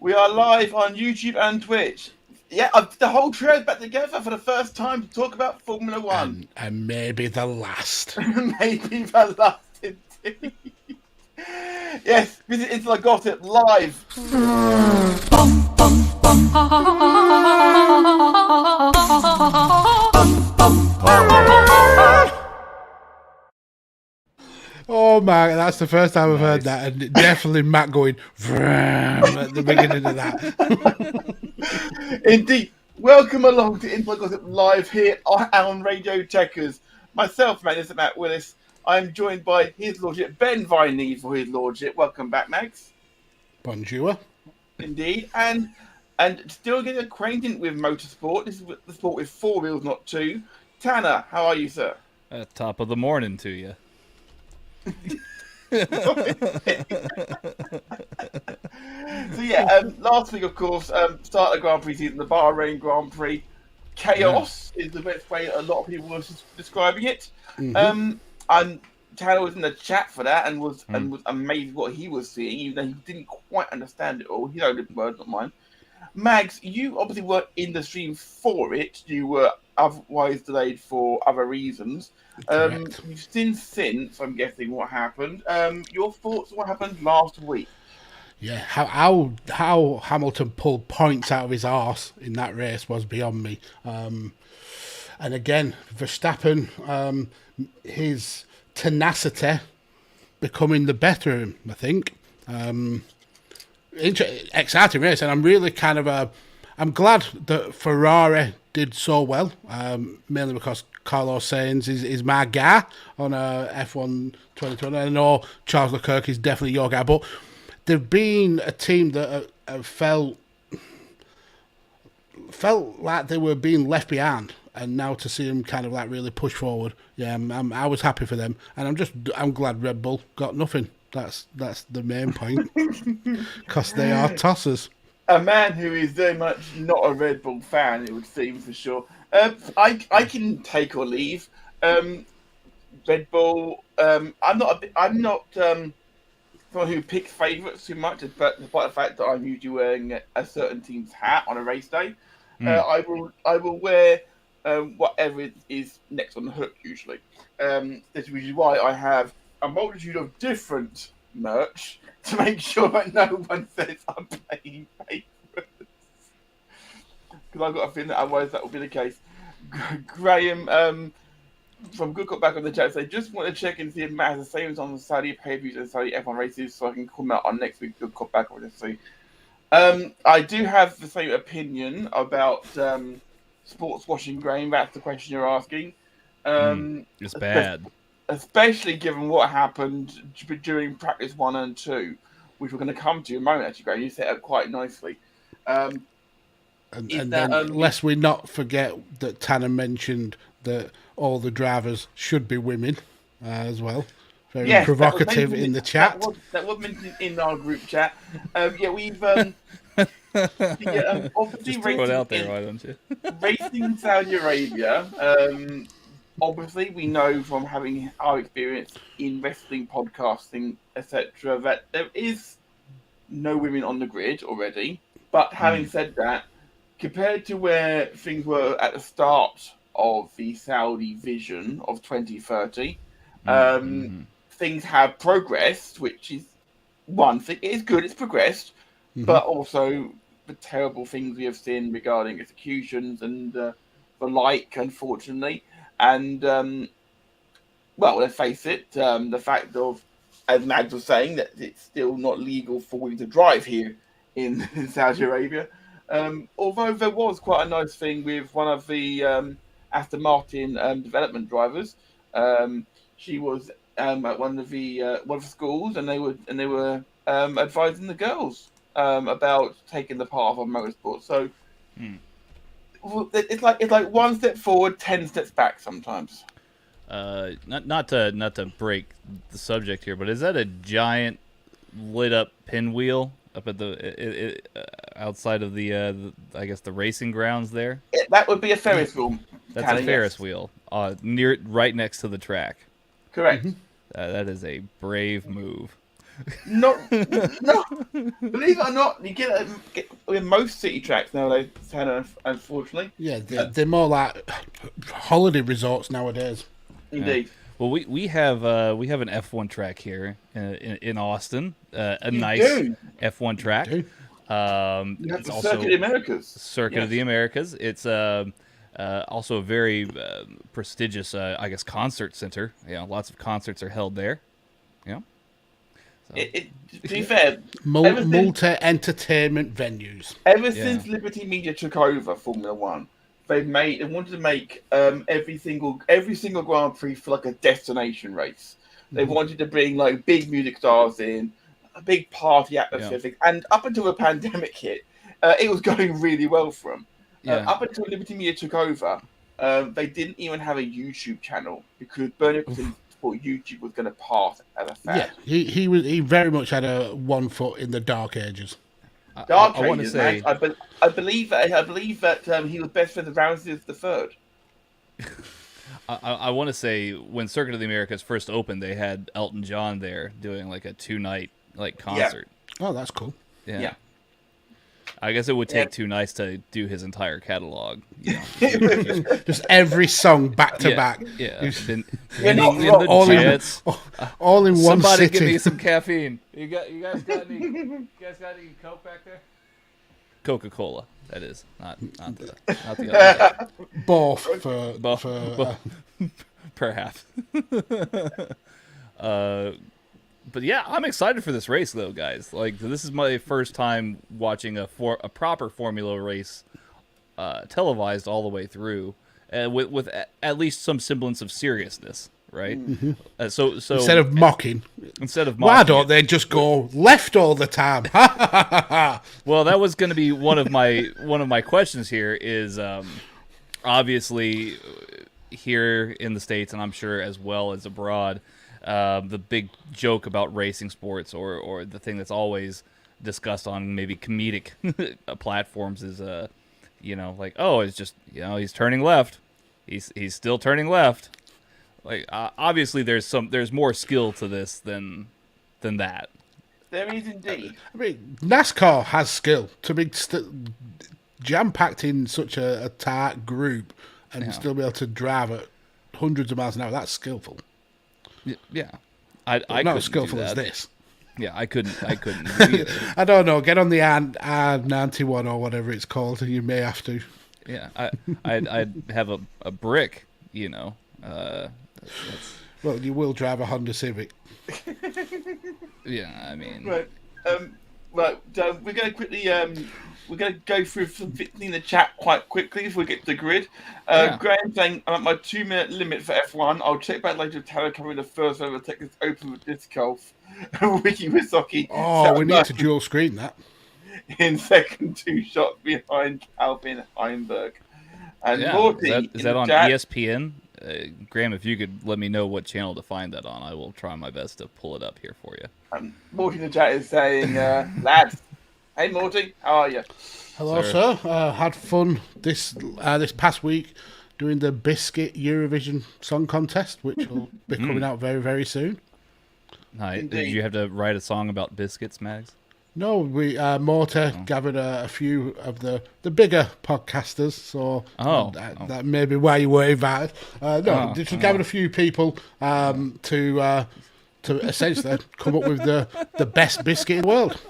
We are live on YouTube and Twitch. Yeah, the whole trio is back together for the first time to talk about Formula One. And maybe the last. Maybe the last indeed. Yes, visit Interlagossip live. Oh man, that's the first time I've heard that, and definitely Matt going vroom at the beginning of that. Indeed. Welcome along to Interlagossip live here on Radio Tekkers. Myself, Matt Willis. I'm joined by His Lordship Ben Viney for His Lordship. Welcome back, Max. Bonjour. Indeed, and still getting acquainted with motorsport. This is the sport with 4 wheels, not 2. Tanner, how are you, sir? Top of the morning to you. So yeah, last week, of course, start the Grand Prix season, the Bahrain Grand Prix. Chaos is the best way a lot of people were describing it. Mm-hmm. And Tanner was in the chat for that and was amazed what he was seeing, even though he didn't quite understand it all. His own words, not mine. Mags, you obviously weren't in the stream for it. You were otherwise delayed for other reasons. You've seen since, I'm guessing, what happened. Your thoughts on what happened last week? Yeah, how Hamilton pulled points out of his arse in that race was beyond me. And again, Verstappen, his tenacity becoming the better of him, I think. Exciting race, and I'm really I'm glad that Ferrari did so well, mainly because Carlos Sainz is my guy on F1 2020. I know Charles Leclerc is definitely your guy, but they've been a team that felt like they were being left behind, and now to see them kind of like really push forward, I was happy for them, and I'm glad Red Bull got nothing. That's the main point, because they are tossers. A man who is very much not a Red Bull fan, it would seem, for sure. I can take or leave. Red Bull. I'm not someone who picks favourites too much, but despite the fact that I'm usually wearing a certain team's hat on a race day, I will wear whatever is next on the hook usually. This is why I have a multitude of different merch to make sure that no one says I'm playing favourites. Because I've got a feeling that otherwise that will be the case. Graham from Good Cop back on the chat say, just want to check and see if Matt has the same on the Saudi pay-per-views and Saudi F1 races so I can call him out on next week's Good Cop back on this. I do have the same opinion about sports washing, Graham. That's the question you're asking. It's bad. Especially given what happened during practice 1 and 2, which we're going to come to in a moment, actually, Graham. You set up quite nicely. Lest we not forget that Tanner mentioned that all the drivers should be women as well. Very provocative in the chat. That was mentioned in our group chat. We've obviously Just throw it out there, why don't you? Racing in Saudi Arabia. Obviously, we know from having our experience in wrestling, podcasting, etc., that there is no women on the grid already. But having said that, compared to where things were at the start of the Saudi vision of 2030, things have progressed, which is one thing. It is good, it's progressed, but also the terrible things we have seen regarding executions and the like, unfortunately. And, let's face it, the fact of, as Mads was saying, that it's still not legal for women to drive here in Saudi Arabia. Although there was quite a nice thing with one of the Aston Martin development drivers. She was at one of the schools, and they were advising the girls about taking the path of motorsport. So it's like 1 step forward, 10 steps back sometimes. Not to break the subject here, but is that a giant lit up pinwheel up at the outside of the I guess the racing grounds there? That would be a Ferris wheel. That's a Ferris wheel right next to the track. Correct. That is a brave move. No, believe it or not, you get with most city tracks nowadays. Unfortunately, Yeah, they're more like holiday resorts nowadays. indeed. Well, we have an F1 track here in Austin, a You nice do. F1 track. Do. You have It's the also Circuit of the Americas. Circuit Yes. of the Americas. It's also a very prestigious, I guess, concert center. Lots of concerts are held there. So. To be fair, Multi-entertainment venues. ever since Liberty Media took over Formula One, they wanted to make every single Grand Prix feel like a destination race. They wanted to bring like big music stars in, a big party atmosphere, and up until the pandemic hit, it was going really well for them. Up until Liberty Media took over, they didn't even have a YouTube channel because Bernie Ecclestone thought YouTube was going to pass as a fad. Yeah, he very much had a 1 foot in the dark ages. Dark I want to Ages, say, man. I believe that he was best friends with Ramses the Third. I want to say when Circuit of the Americas first opened, they had Elton John there doing like a 2-night concert. Oh, that's cool. Yeah. I guess it would take 2 nights to do his entire catalog. Just every song back to back. Yeah. Been not in the all in- Jets. All in one Somebody city. give me some caffeine. You guys got any Coke back there? Coca-Cola, that is, not the other. Both for Perhaps. But yeah, I'm excited for this race though, guys. Like, this is my first time watching a proper Formula race televised all the way through, with at least some semblance of seriousness, right? Mm-hmm. So instead of mocking. Why don't they just go left all the time? Well, that was going to be one of my questions here. Is obviously here in the States, and I'm sure as well as abroad, the big joke about racing sports, or the thing that's always discussed on maybe comedic platforms is, like, oh, it's just, he's turning left. He's still turning left. Like, obviously there's more skill to this than that. There is indeed. I mean, NASCAR has skill to be jam-packed in such a tight group and still be able to drive at hundreds of miles an hour. That's skillful. Yeah, I not couldn't as skillful do as that. this. Yeah, I couldn't either. I don't know. Get on the R91 or whatever it's called. You may have to. Yeah, I'd have a brick, Well, you will drive a Honda Civic. Yeah, I mean. Right. We're going to quickly. We're going to go through something in the chat quite quickly if we get to the grid. Graham saying, I'm at my 2-minute limit for F1. I'll check back later with Tara covering the first ever Tekkers Open with disc golf. Wiki Wisocki. Oh, we need to dual screen that. In second, 2 shots behind Calvin Heimberg. And Yeah, Morty. is that on chat, ESPN? Graham, if you could let me know what channel to find that on, I will try my best to pull it up here for you. Morty in the chat is saying, lads. Hey, Morty. How are you? Hello, sir. Had fun this past week doing the Biscuit Eurovision Song Contest, which will be coming out very, very soon. Hi. Did Indeed. you have to write a song about biscuits, Mags? No, we Mortar gathered a few of the bigger podcasters, so that may be why you were invited. Just gathered a few people to essentially come up with the best biscuit in the world.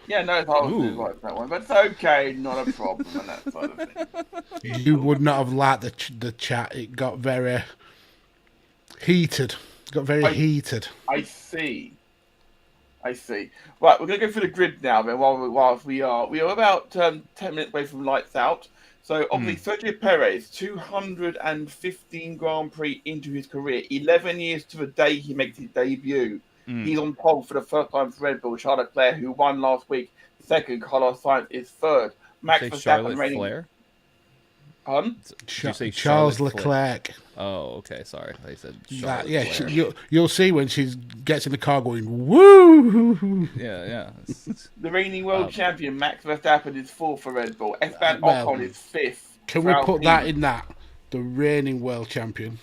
Yeah, no, it's hard to like that one, but it's okay, not a problem on that side of things. You would not have liked the chat. It got very heated. Heated. I see. Right, we're going to go through the grid now. Then, while we are about 10 minutes away from lights out. So obviously, Sergio Perez, 215 Grand Prix into his career, 11 years to the day he makes his debut. He's on pole for the first time for Red Bull. Charles Leclerc, who won last week, second. Carlos Sainz is third. Max Say Verstappen Charlotte reigning. Flair? Pardon? Did you say Charles Charlotte Leclerc. Oh, okay. Sorry, they said Charlotte Flair. You'll see when she gets in the car going woo. Yeah. The reigning world champion, Max Verstappen, is fourth for Red Bull. Esteban Ocon is fifth. Can we put that in that? The reigning world champion.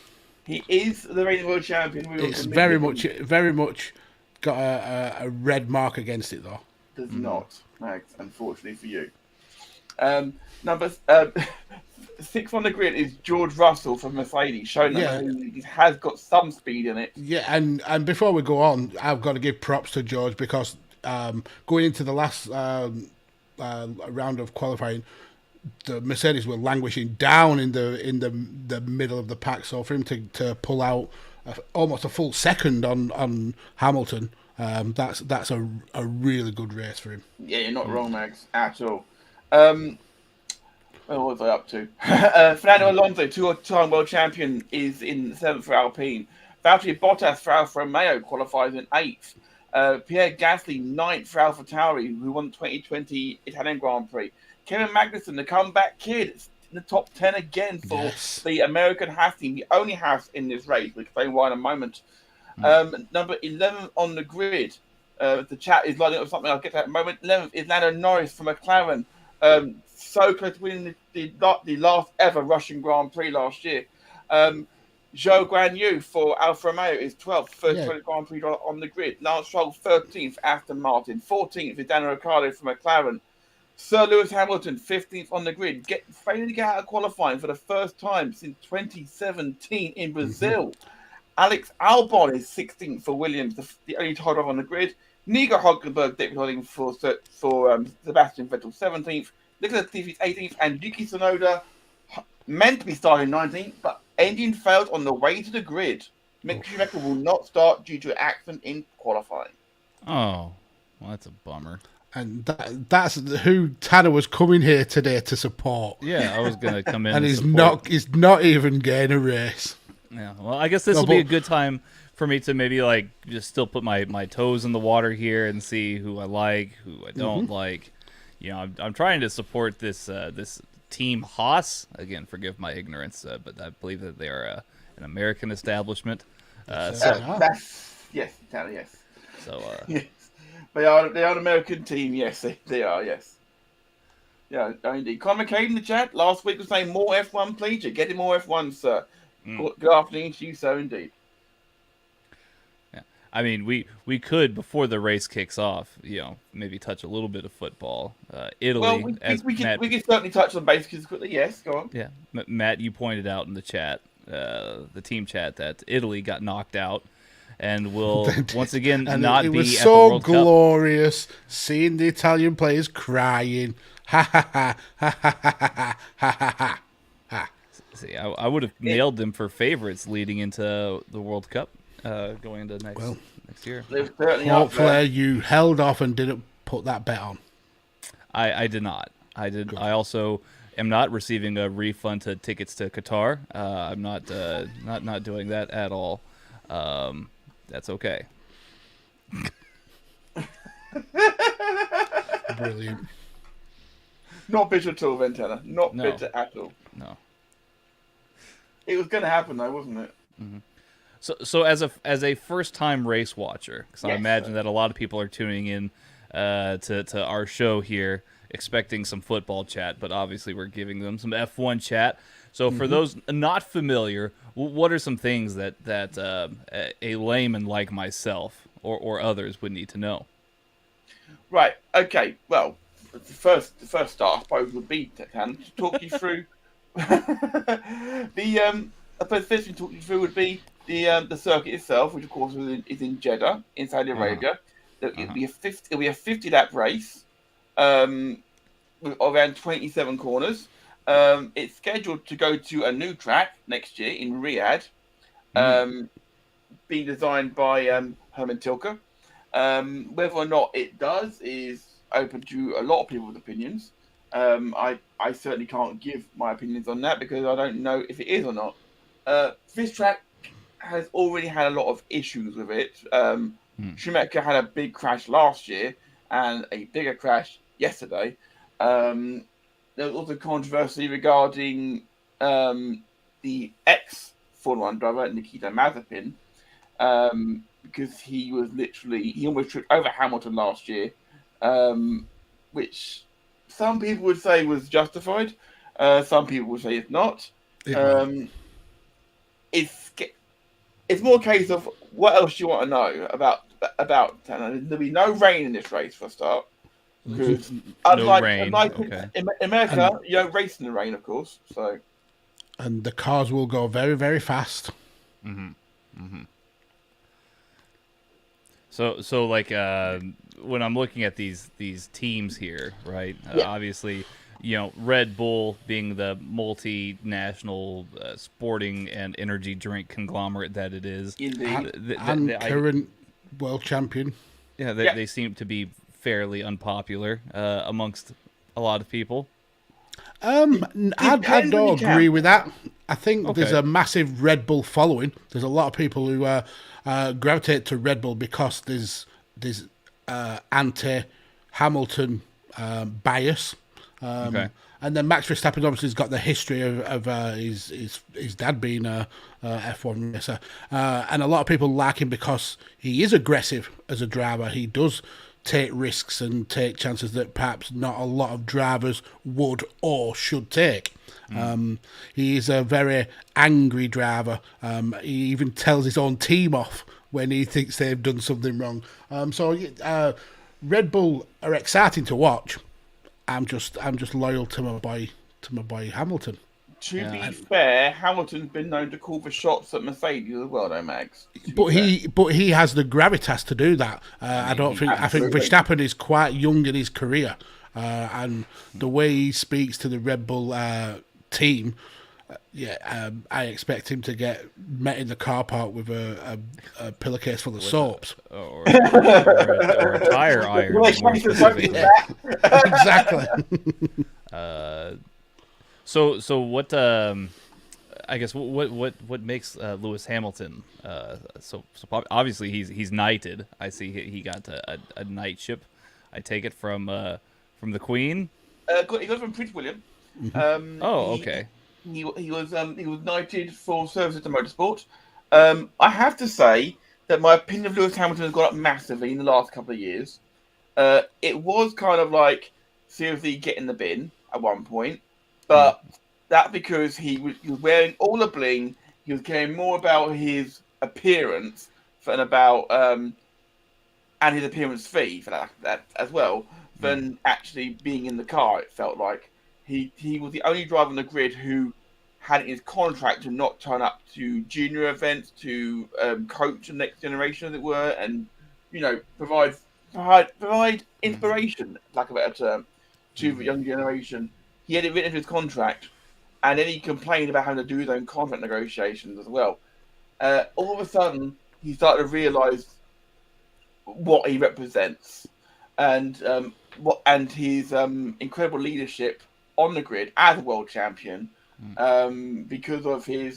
He is the reigning world champion. It's very much got a red mark against it, though. Does not, Mags, unfortunately for you. Number 6 on the grid is George Russell from Mercedes, showing that he has got some speed in it. Yeah, and before we go on, I've got to give props to George because going into the last round of qualifying, the Mercedes were languishing down in the middle of the pack. So for him to pull out almost a full second on Hamilton, that's a really good race for him. Yeah, you're not wrong, Mags, at all. What was I up to? Fernando Alonso, two-time world champion, is in 7th for Alpine. Valtteri Bottas for Alfa Romeo qualifies in 8th. Pierre Gasly, 9th for AlphaTauri, who won the 2020 Italian Grand Prix. Kevin Magnussen, the comeback kid, in the top 10 again for the American Haas team, the only Haas in this race. We'll explain why in a moment. Number 11 on the grid. The chat is lining up something. I'll get to that in a moment. 11th is Lando Norris from McLaren. So close to winning the last ever Russian Grand Prix last year. Zhou Guanyu for Alfa Romeo is 12th, first Grand Prix on the grid. Lance Stroll, 13th, Aston Martin. 14th is Daniel Ricciardo for McLaren. Sir Lewis Hamilton, 15th on the grid, failing to get out of qualifying for the first time since 2017 in Brazil. Alex Albon is 16th for Williams, the only title driver on the grid. Nico Hülkenberg debuting for Sebastian Vettel, 17th. Nicolas Latifi, 18th, and Yuki Tsunoda meant to be starting 19th, but engine failed on the way to the grid. Mick Schumacher will not start due to an accident in qualifying. Oh, well, that's a bummer. And that's who Tanner was coming here today to support. Yeah, I was going to come in and he's not even getting a race. Yeah, well, I guess this will be a good time for me to maybe just still put my toes in the water here and see who I like, who I don't like. You know, I'm trying to support this team Haas. Again, forgive my ignorance, but I believe that they are an American establishment. Yes. So yes. They are an American team. Yes, they are. Yes. Yeah, indeed. Conor McCabe in the chat last week was saying more F1, please. You're getting more F1, sir. Good afternoon to you, sir. Indeed. Yeah, I mean, we could before the race kicks off, maybe touch a little bit of football. Italy. Well, we can certainly touch on bases quickly. Yes, go on. Yeah, Matt, you pointed out in the chat, the team chat, that Italy got knocked out. And will once again not be at the World Cup. It was so glorious seeing the Italian players crying. Ha ha ha ha ha ha ha ha ha. See, I would have nailed them for favorites leading into the World Cup going into next year. Hopefully you held off and didn't put that bet on. I did not. I did. Good. I also am not receiving a refund to tickets to Qatar. I'm not doing that at all. That's okay. Brilliant. Not bitter at all, Ventana. Not bitter at all. No. It was going to happen, though, wasn't it? Mm-hmm. So as a first-time race watcher, because I imagine that a lot of people are tuning in to our show here, expecting some football chat, but obviously we're giving them some F1 chat. So for those not familiar, what are some things that a layman like myself or others would need to know? Right. Okay. Well, the first start, I suppose, would be to talk you through the first thing to talk you through would be the circuit itself, which of course is in Jeddah in Saudi Arabia. It'll be a 50-lap race, with around 27 corners. It's scheduled to go to a new track next year in Riyadh, being designed by Herman Tilke. Whether or not it does is open to a lot of people's opinions. I certainly can't give my opinions on that because I don't know if it is or not. This track has already had a lot of issues with it. Schumacher had a big crash last year and a bigger crash yesterday. There was also controversy regarding the ex-Formula 1 driver, Nikita Mazepin, because he almost tripped over Hamilton last year, which some people would say was justified. Some people would say it's not. It's more a case of what else you want to know about about there'll be no rain in this race for a start. Because unlike Okay. in America, you don't race in the rain, of course. So, and the cars will go very, very fast. So like when I'm looking at these teams here, right? Obviously, Red Bull being the multinational sporting and energy drink conglomerate that it is, indeed, and current world champion. Yeah, they seem to be fairly unpopular amongst a lot of people. I don't agree with that. I think there's a massive Red Bull following. There's a lot of people who gravitate to Red Bull because there's anti-Hamilton bias. And then Max Verstappen obviously has got the history of his dad being a F1 racer. And a lot of people like him because he is aggressive as a driver. He does take risks and take chances that perhaps not a lot of drivers would or should take. He is a very angry driver. He even tells his own team off when he thinks they've done something wrong. So Red Bull are exciting to watch. I'm just loyal to my boy Hamilton. To be fair, Hamilton's been known to call for shots at Mercedes as well, though, Max. But he has the gravitas to do that. I think Verstappen is quite young in his career, and the way he speaks to the Red Bull team, I expect him to get met in the car park with a pillowcase full of soaps or a tire iron. Exactly. So what? I guess what makes Lewis Hamilton so obviously he's knighted. I see he got a knightship. I take it from the Queen. He got from Prince William. Okay. He was knighted for services to motorsport. I have to say that my opinion of Lewis Hamilton has gone up massively in the last couple of years. It was kind of like seriously get in the bin at one point. But that because he was wearing all the bling, he was caring more about his appearance than about and his appearance fee for that as well than actually being in the car. It felt like he was the only driver on the grid who had in his contract to not turn up to junior events, to coach the next generation, as it were, and provide inspiration, lack of a better term, to the young generation. He had it written into his contract, and then he complained about having to do his own contract negotiations as well. All of a sudden, he started to realise what he represents, and his incredible leadership on the grid as a world champion, because of his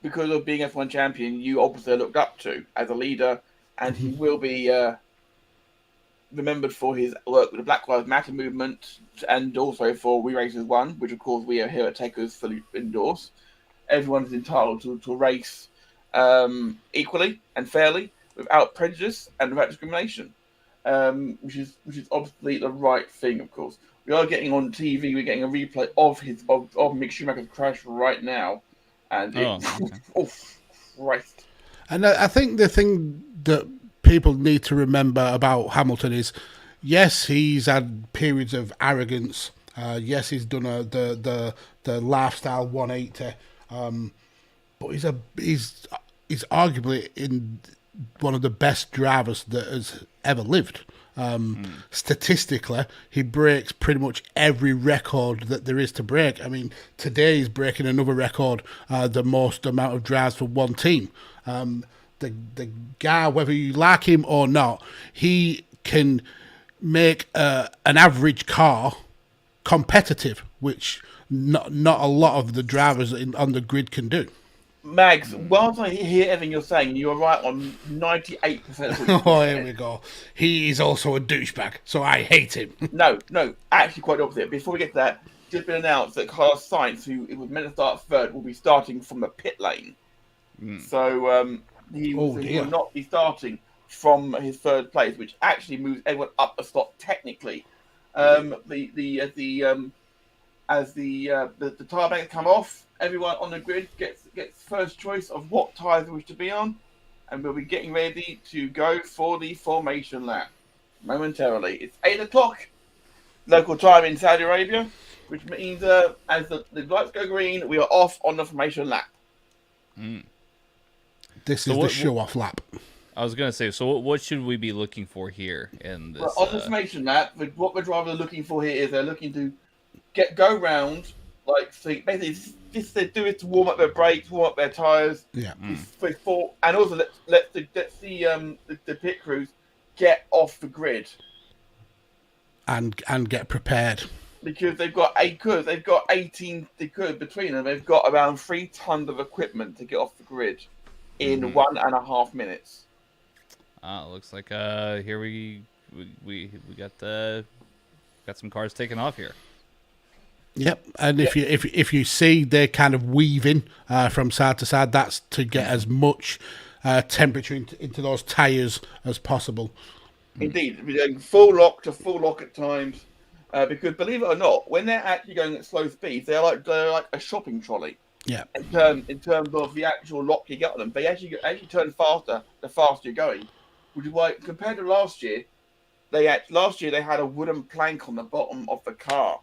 because of being F1 champion. You obviously looked up to as a leader, and he will be remembered for his work with the Black Lives Matter movement and also for We Race as One, which of course we are here at Tekkers fully endorse. Everyone is entitled to race equally and fairly, without prejudice and without discrimination, which is obviously the right thing. Of course, we are getting on TV. We're getting a replay of Mick Schumacher's crash right now, and oh Christ! And I think the thing that people need to remember about Hamilton is, yes, he's had periods of arrogance. Yes, he's done the lifestyle 180, but he's arguably in one of the best drivers that has ever lived. Statistically, he breaks pretty much every record that there is to break. I mean, today he's breaking another record, the most amount of drives for one team. The guy, whether you like him or not, he can make an average car competitive, which not a lot of the drivers on the grid can do. Mags, whilst I hear everything you're saying, you're right on 98% of what you're Oh, here we go. He is also a douchebag, so I hate him. No, actually quite the opposite. Before we get to that, just been announced that Carlos Sainz, who was meant to start third, will be starting from the pit lane. So he will not be starting from his third place, which actually moves everyone up a slot technically. As the tire banks come off, everyone on the grid gets first choice of what tyres they wish to be on. and we'll be getting ready to go for the formation lap momentarily. It's 8 o'clock local time in Saudi Arabia, which means as the lights go green, we are off on the formation lap. This is the show-off lap. I was going to say, so what should we be looking for here in this? On the formation lap, what the drivers are looking for here is they're looking to go round, like, so basically this they do it to warm up their brakes, warm up their tyres. Yeah. Before, and also let the pit crews get off the grid. And get prepared. Because they've got 18 between them. They've got around 3 tons of equipment to get off the grid in 1.5 minutes. Looks like here we got some cars taking off here. Yep, and if you see they're kind of weaving from side to side, that's to get as much temperature into those tyres as possible. Indeed, we're doing full lock to full lock at times, because believe it or not, when they're actually going at slow speeds, they're like a shopping trolley. Yeah. In terms of the actual lock you get on them, they actually turn faster the faster you're going, which is why compared to last year, they had a wooden plank on the bottom of the car.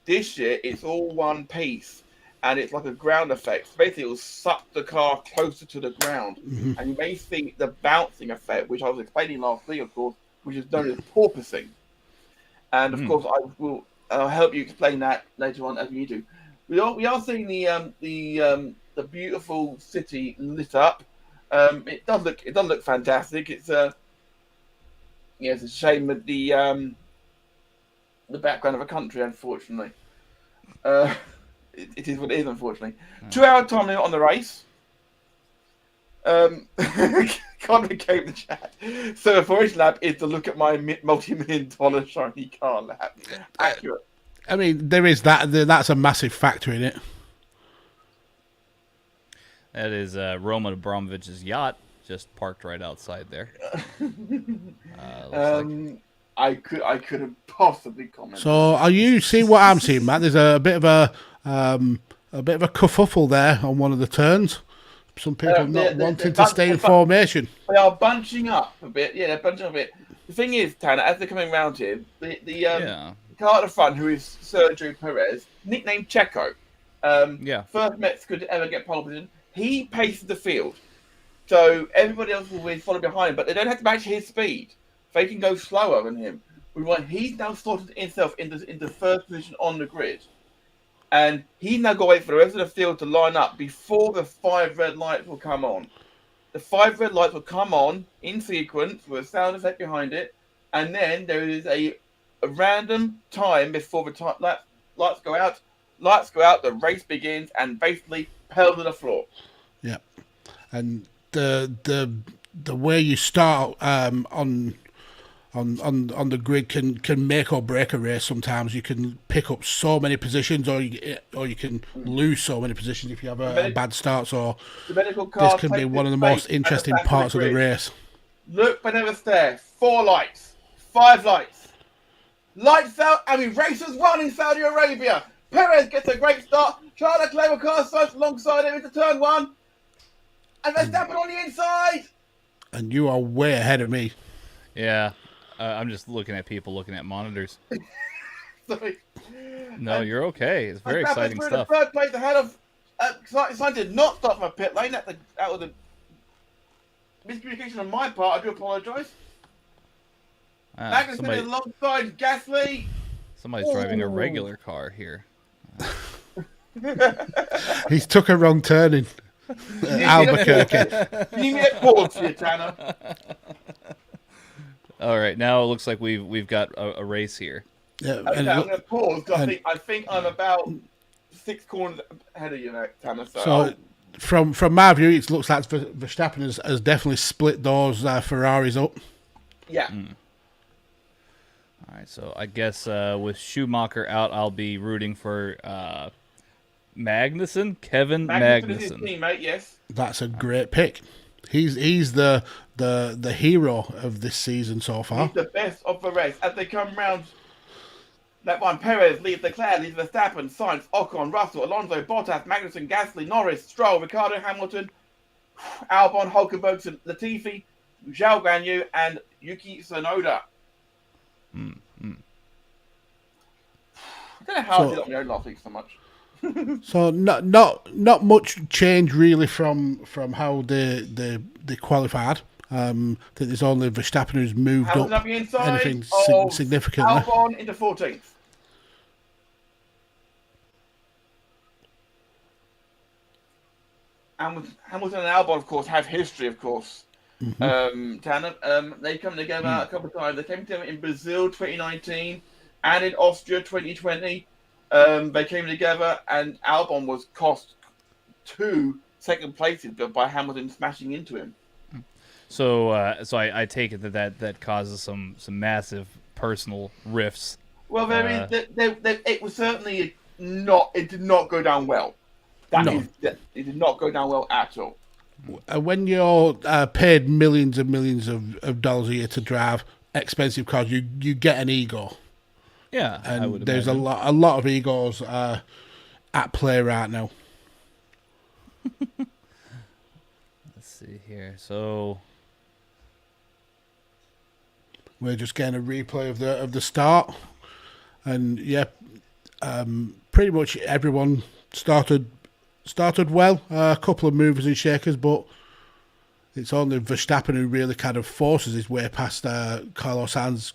This year it's all one piece, and it's like a ground effect. So basically, it will suck the car closer to the ground, and you may see the bouncing effect, which I was explaining last week, of course, which is known as porpoising. And of course, I'll help you explain that later on as we do. We are seeing the beautiful city lit up. It does look fantastic. It's it's a shame that the background of a country, unfortunately. It is what it is, unfortunately. 2-hour time limit on the race. Conor came to chat. So the formation lap is to look at my multi-million-dollar shiny car lap. Accurate. I mean, there is that. That's a massive factor in it. That is Roman Abramovich's yacht, just parked right outside there. I could have possibly commented. So, are you seeing what I'm seeing, Matt? There's a bit of a kerfuffle there on one of the turns. Some people not wanting to stay in formation. They are bunching up a bit. Yeah, they're bunching up a bit. The thing is, Tanner, as they're coming around here, the car at the front, who is Sergio Perez, nicknamed Checo, first Mexican to ever get pole position, he paces the field. So everybody else will follow behind him, but they don't have to match his speed. They can go slower than him. He's now slotted himself into first position on the grid. And he's now got to wait for the rest of the field to line up before the 5 red lights will come on. The 5 red lights will come on in sequence with a sound effect behind it. And then there is a random time before the lights go out. Lights go out, the race begins, and basically pedal to the floor. Yeah. And the way you start on the grid can make or break a race. Sometimes you can pick up so many positions, or you can lose so many positions if you have a bad start. So this can be one of the most interesting parts of the race. Look, whenever there, 4 lights, 5 lights, lights out, and we racers won in Saudi Arabia. Perez gets a great start. Charles Leclerc car starts alongside him into turn 1, and Verstappen on the inside. And you are way ahead of me. Yeah. I'm just looking at people looking at monitors. Sorry. No, you're okay. It's very exciting stuff. Third place ahead of Sainz did not stop my pit lane. Out of the miscommunication on my part, I do apologise. Magnussen alongside Gasly. Somebody's driving a regular car here. He's took a wrong turn in Albuquerque. You need me to pause here, Tanner. All right, now it looks like we've got a race here. Yeah, I'm going to pause. I think I'm about 6 corners ahead of you now, Tanner. So from my view, it looks like Verstappen has definitely split those Ferraris up. Yeah. All right, so I guess with Schumacher out, I'll be rooting for Magnussen, Kevin Magnussen. Is his teammate, yes. That's a great pick. He's the hero of this season so far. He's the best of the race. As they come round, that one, Perez leads Leclerc, leads Verstappen, Sainz, Ocon, Russell, Alonso, Bottas, Magnussen, Gasly, Norris, Stroll, Ricciardo, Hamilton, Albon, Hulkenberg, Latifi, Zhao Guanyu, and Yuki Tsunoda. I don't know how I did it on my own last week so much. So not much change really from how they qualified. I think there's only Verstappen who's moved up anything significantly. Albon into 14th. And Hamilton and Albon, of course, have history, of course. Tanner, they come together a couple of times. They came together in Brazil 2019 and in Austria 2020. They came together, and Albon was cost 2 second places by Hamilton smashing into him. So I take it that causes some massive personal rifts. Well, it was certainly not. It did not go down well. It did not go down well at all. When you're paid millions and millions of dollars a year to drive expensive cars, you get an ego. Yeah, and I would there's imagine. a lot of egos at play right now. Let's see here. So we're just getting a replay of the start, and pretty much everyone started well. A couple of movers and shakers, but it's only Verstappen who really kind of forces his way past Carlos Sainz.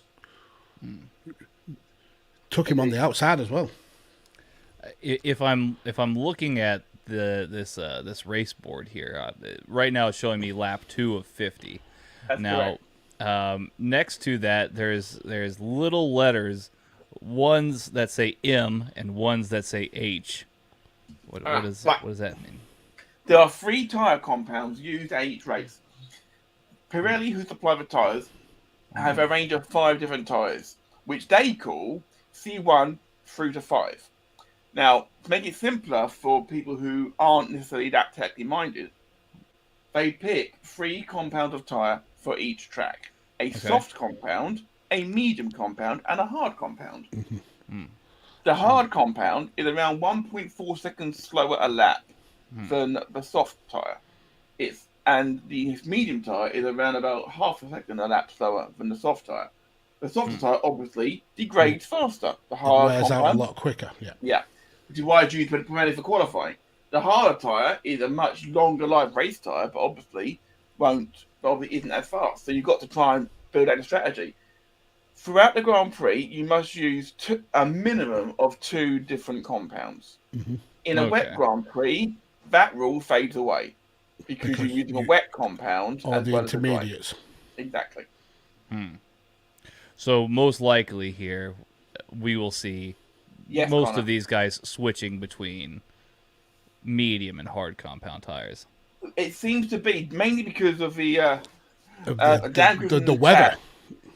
Took him on the outside as well. If I'm looking at this race board here, right now it's showing me lap 2 of 50. That's now, next to that there's little letters, ones that say M and ones that say H. What does that mean? There are 3 tyre compounds used at each race. Pirelli, who supply the tyres, have a range of 5 different tyres, which they call C1 through to 5. Now, to make it simpler for people who aren't necessarily that technically minded, they pick 3 compounds of tyre for each track. A soft compound, a medium compound, and a hard compound. The hard compound is around 1.4 seconds slower a lap than the soft tyre. And the medium tyre is around about half a second a lap slower than the soft tyre. The soft tyre obviously degrades faster. The hard wears compound out a lot quicker. Yeah. Which is why it's used primarily for qualifying. The harder tyre is a much longer life race tyre, but obviously isn't as fast. So you've got to try and build out a strategy. Throughout the Grand Prix, you must use a minimum of 2 different compounds. In a wet Grand Prix, that rule fades away because you're using a wet compound or as the well intermediates. As exactly. So most likely here, we will see most of these guys switching between medium and hard compound tires. It seems to be mainly because of the weather.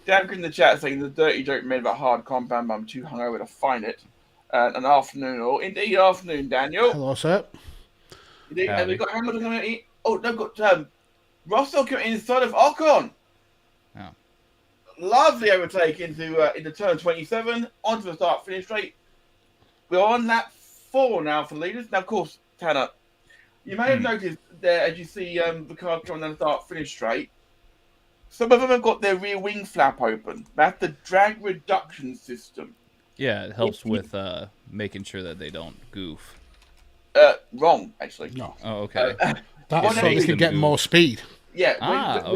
Dan in the chat saying the dirty joke made about hard compound, but I'm too hungover to find it. An afternoon, or indeed afternoon, Daniel. Hello, sir. Have we got Hamilton coming in? Oh, no, we've got Russell coming inside of Ocon. Oh. Lovely overtake into turn 27, onto the start-finish straight. We're on lap 4 now for leaders. Now, of course, Tanner, you may have noticed there, as you see the car coming down the start-finish straight, some of them have got their rear wing flap open. That's the drag reduction system. Yeah, it helps with making sure that they don't goof. Wrong, actually. No. Oh, okay. That's so they can get more speed. Yeah,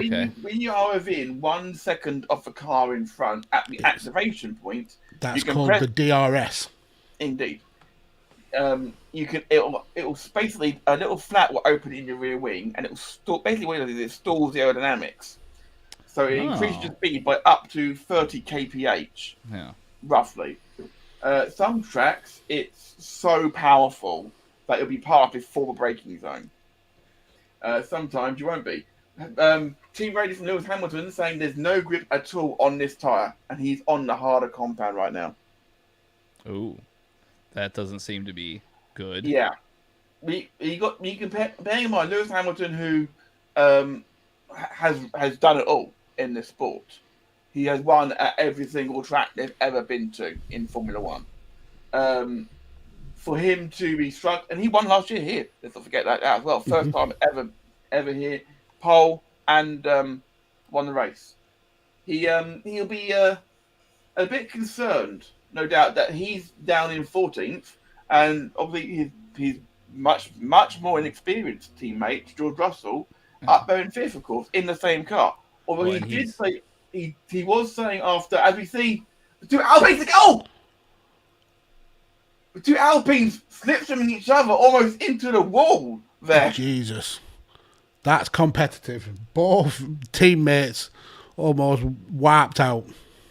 when you are within 1 second of the car in front at the activation point, that's called the DRS. Indeed. It'll basically, a little flap will open in your rear wing, and basically what it does is it stalls the aerodynamics. So it increases your speed by up to 30 kph, roughly. Some tracks, it's so powerful that it'll be parked before the braking zone. Sometimes you won't be. Team radio from Lewis Hamilton saying there's no grip at all on this tyre, and he's on the harder compound right now. Ooh, that doesn't seem to be good. Yeah. You can bear in mind Lewis Hamilton, who has done it all in this sport. He has won at every single track they've ever been to in Formula One. For him to be struck, and he won last year here. Let's not forget that as well. First time ever ever here, pole and won the race. He'll be a bit concerned, no doubt, that he's down in 14th, and obviously his much more inexperienced teammate George Russell up there in 5th, of course, in the same car. Although he did say he was saying after, as we see, the two Alpines go. The two Alpines slipstreaming each other almost into the wall there. Jesus. That's competitive. Both teammates almost wiped out.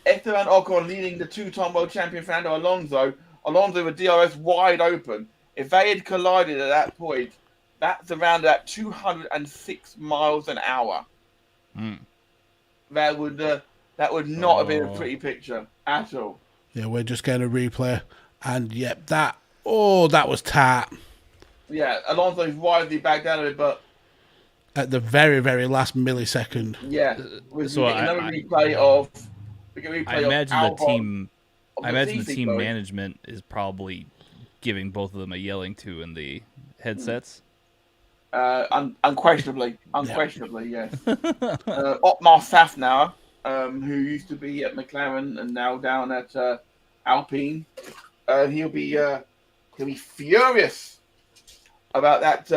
Esteban Ocon leading the two-time world champion Fernando Alonso. Alonso with DRS wide open. If they had collided at that point, that's around at 206 miles an hour. That would not have been a pretty picture at all. Yeah, we're just getting a replay. And yep, that was tight. Yeah, Alonso's widely back down a bit, but at the very, very last millisecond. Yeah. So I imagine the team management is probably giving both of them a yelling to in the headsets. Unquestionably, yes. Otmar Safnauer, who used to be at McLaren and now down at Alpine, he'll be furious about that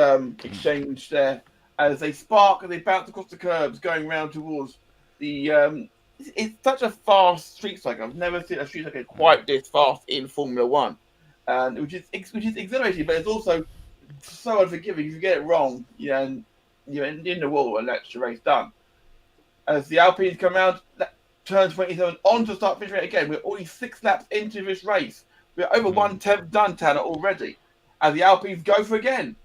exchange there as they bounce across the curbs going round towards the. It's such a fast street cycle. I've never seen a street cycle quite this fast in Formula One, and which is exhilarating, but it's also so unforgiving. If you get it wrong, you're in the wall and that's the race done. As the Alpines come around, turn 27 on to start finish rate again. We're already 6 laps into this race. We're over 1/10 done, Tanner, already. As the Alpines go for again.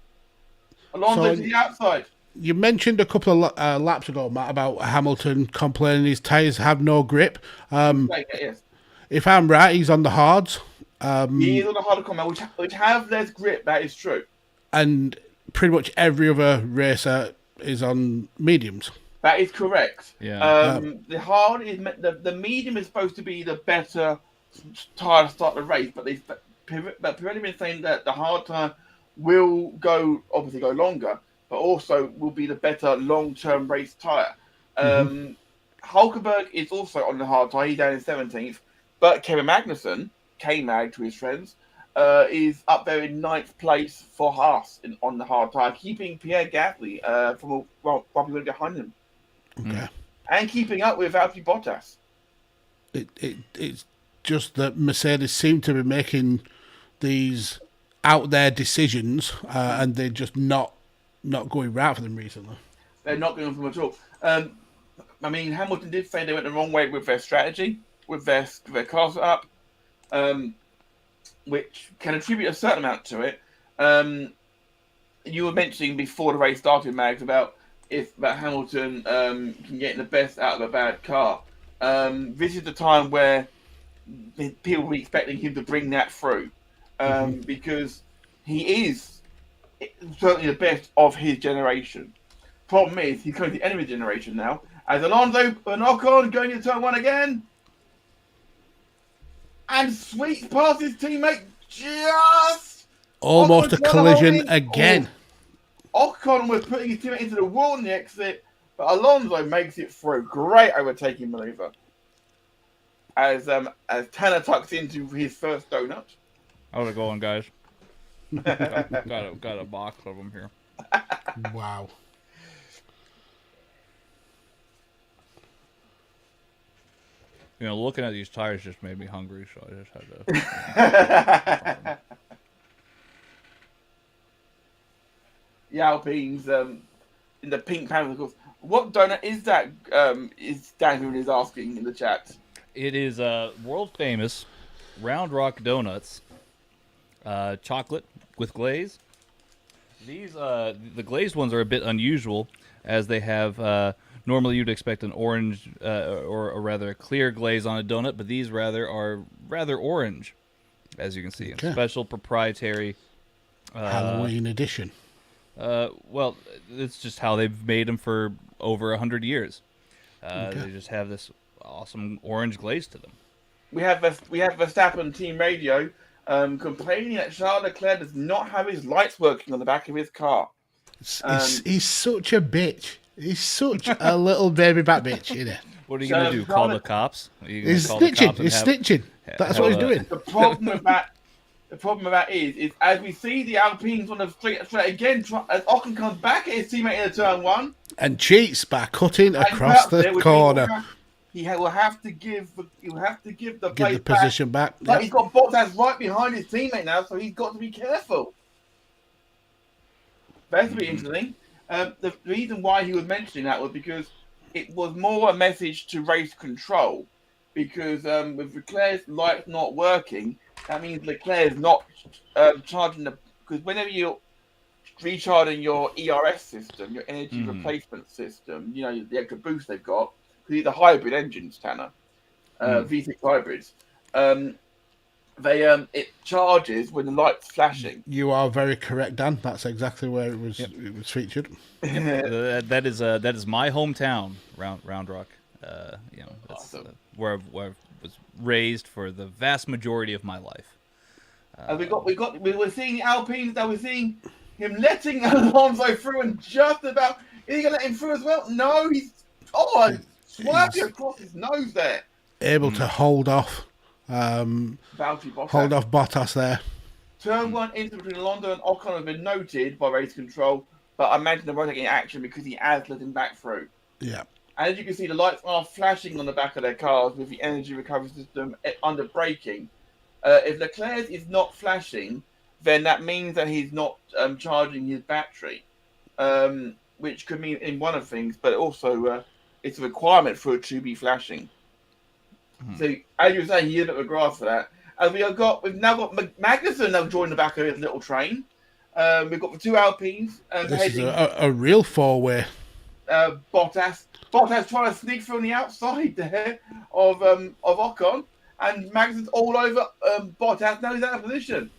Alonso to the outside. You mentioned a couple of laps ago, Matt, about Hamilton complaining his tyres have no grip. Yes. If I'm right, he's on the hards. He is on the harder compound, which have less grip. That is true. And pretty much every other racer is on mediums. That is correct. Yeah. The hard is the medium is supposed to be the better tyre to start the race, but Pirelli been saying that the hard tyre will obviously go longer, but also will be the better long-term race tyre. Hulkenberg is also on the hard tyre. He's down in 17th, but Kevin Magnussen, K-Mag to his friends, is up there in 9th place for Haas on the hard tyre, keeping Pierre Gasly probably behind him. Okay. And keeping up with Valtteri Bottas. It's just that Mercedes seem to be making these out there decisions, and they're just not going right for them recently. They're not going for them at all. Hamilton did say they went the wrong way with their strategy, with their cars up, which can attribute a certain amount to it. You were mentioning before the race started, Mags, about Hamilton can get the best out of a bad car. This is the time where people will be expecting him to bring that through, because he is certainly the best of his generation. Problem is, he's coming to the end of his generation now. As Alonso and Ocon going into turn 1 again, and sweeps past his teammate just almost a collision again. Ocon was putting his teammate into the wall on the exit, but Alonso makes it through. Great overtaking maneuver. As Tanner tucks into his first donut. How's it going, guys? got a box of them here. Wow. Looking at these tires just made me hungry, so I just had to. The Alpines in the pink panel, of course. What donut is that? Is Daniel is asking in the chat. It is world famous Round Rock Donuts, chocolate with glaze. These the glazed ones are a bit unusual, as they have normally you'd expect an orange or rather a clear glaze on a donut, but these are rather orange, as you can see. Okay. Special proprietary Halloween edition. Well, it's just how they've made them for over 100 years. Okay. They just have this awesome orange glaze to them. We have Verstappen team radio complaining that Charles Leclerc does not have his lights working on the back of his car. He's such a bitch. He's such a little baby back bitch, isn't he? What are you going to do? Call the cops? He's snitching. He's snitching. That's what he's doing. The problem with that is as we see the Alpines on the straight again, as Ocon comes back at his teammate in the turn one and cheats by cutting across the corner. He will have to give the position back. But he's got Bottas right behind his teammate now, so he's got to be careful. That's be interesting. The reason why he was mentioning that was because it was more a message to race control. Because with Leclerc's lights not working, that means Leclerc's not charging because whenever you're recharging your ERS system, your energy replacement system, the extra boost they've got, because these are hybrid engines, Tanner, V6 hybrids. It charges when the light's flashing. You are very correct, Dan. That's exactly where it was. Yep. It was featured. that is my hometown, Round Rock. That's where I was raised for the vast majority of my life. We were seeing the Alpines. That we're seeing him letting Alonso through, and just about is he gonna let him through as well? No, he's swiping across his nose there. Able to hold off. Hold off Bottas there. Turn one incident between Alonso and Ocon has been noted by race control, but I imagine they won't take any action because he has let him back through. Yeah. And as you can see, the lights are flashing on the back of their cars with the energy recovery system under braking. If Leclerc is not flashing, then that means that he's not charging his battery, which could mean in one of things, but also it's a requirement for it to be flashing. So, as you were saying, he is at the grass for that. And we've now got Magnussen now joining the back of his little train. We've got the two Alpines. This is a real four-way. Bottas trying to sneak through on the outside there of Ocon, and Magnussen's all over Bottas. Now he's out of position.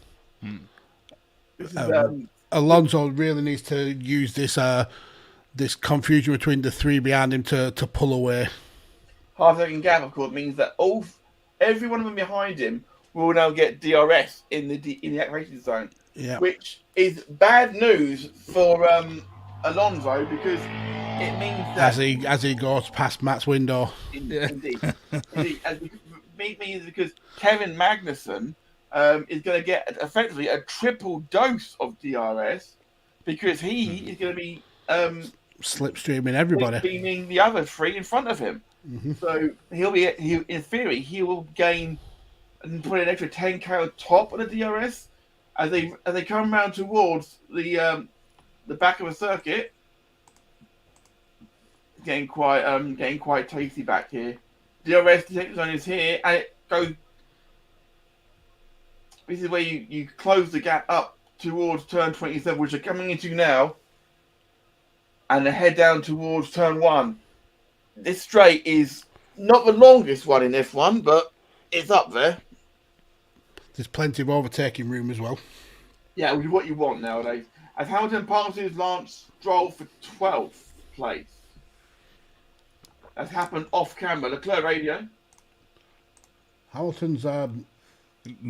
Alonso really needs to use this confusion between the three behind him to pull away. Half-second gap, of course, means that every one of them behind him will now get DRS in the activation zone, which is bad news for Alonso because it means that as he goes past Matt's window. Indeed. Means because Kevin Magnussen is going to get effectively a triple dose of DRS because he is going to be slipstreaming everybody, slipstreaming the other three in front of him. Mm-hmm. So in theory, he will gain and put an extra 10k on top of the DRS as they come around towards the back of a circuit. Getting quite tasty back here. DRS detector zone is here, and it goes. This is where you close the gap up towards turn 27, which are coming into now, and they head down towards turn 1. This straight is not the longest one in F1, but it's up there. There's plenty of overtaking room as well. Yeah, which is what you want nowadays. As Hamilton passes Lance Stroll for 12th place. That's happened off camera. Leclerc radio. Hamilton's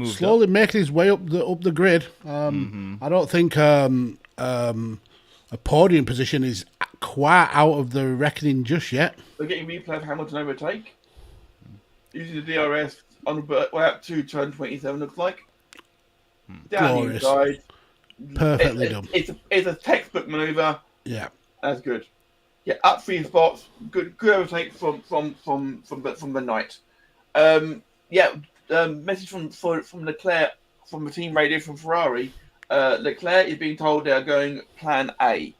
slowly making his way up the grid. I don't think a podium position is quite out of the reckoning just yet. They're getting replay of Hamilton overtake. Using the DRS on the way up to turn 27, looks like. Down the inside. Perfectly done. It's a textbook manoeuvre. Yeah. That's good. Yeah, up 3 spots. Good overtake from the night. Message from Leclerc from the team radio from Ferrari. Leclerc is being told they are going Plan A.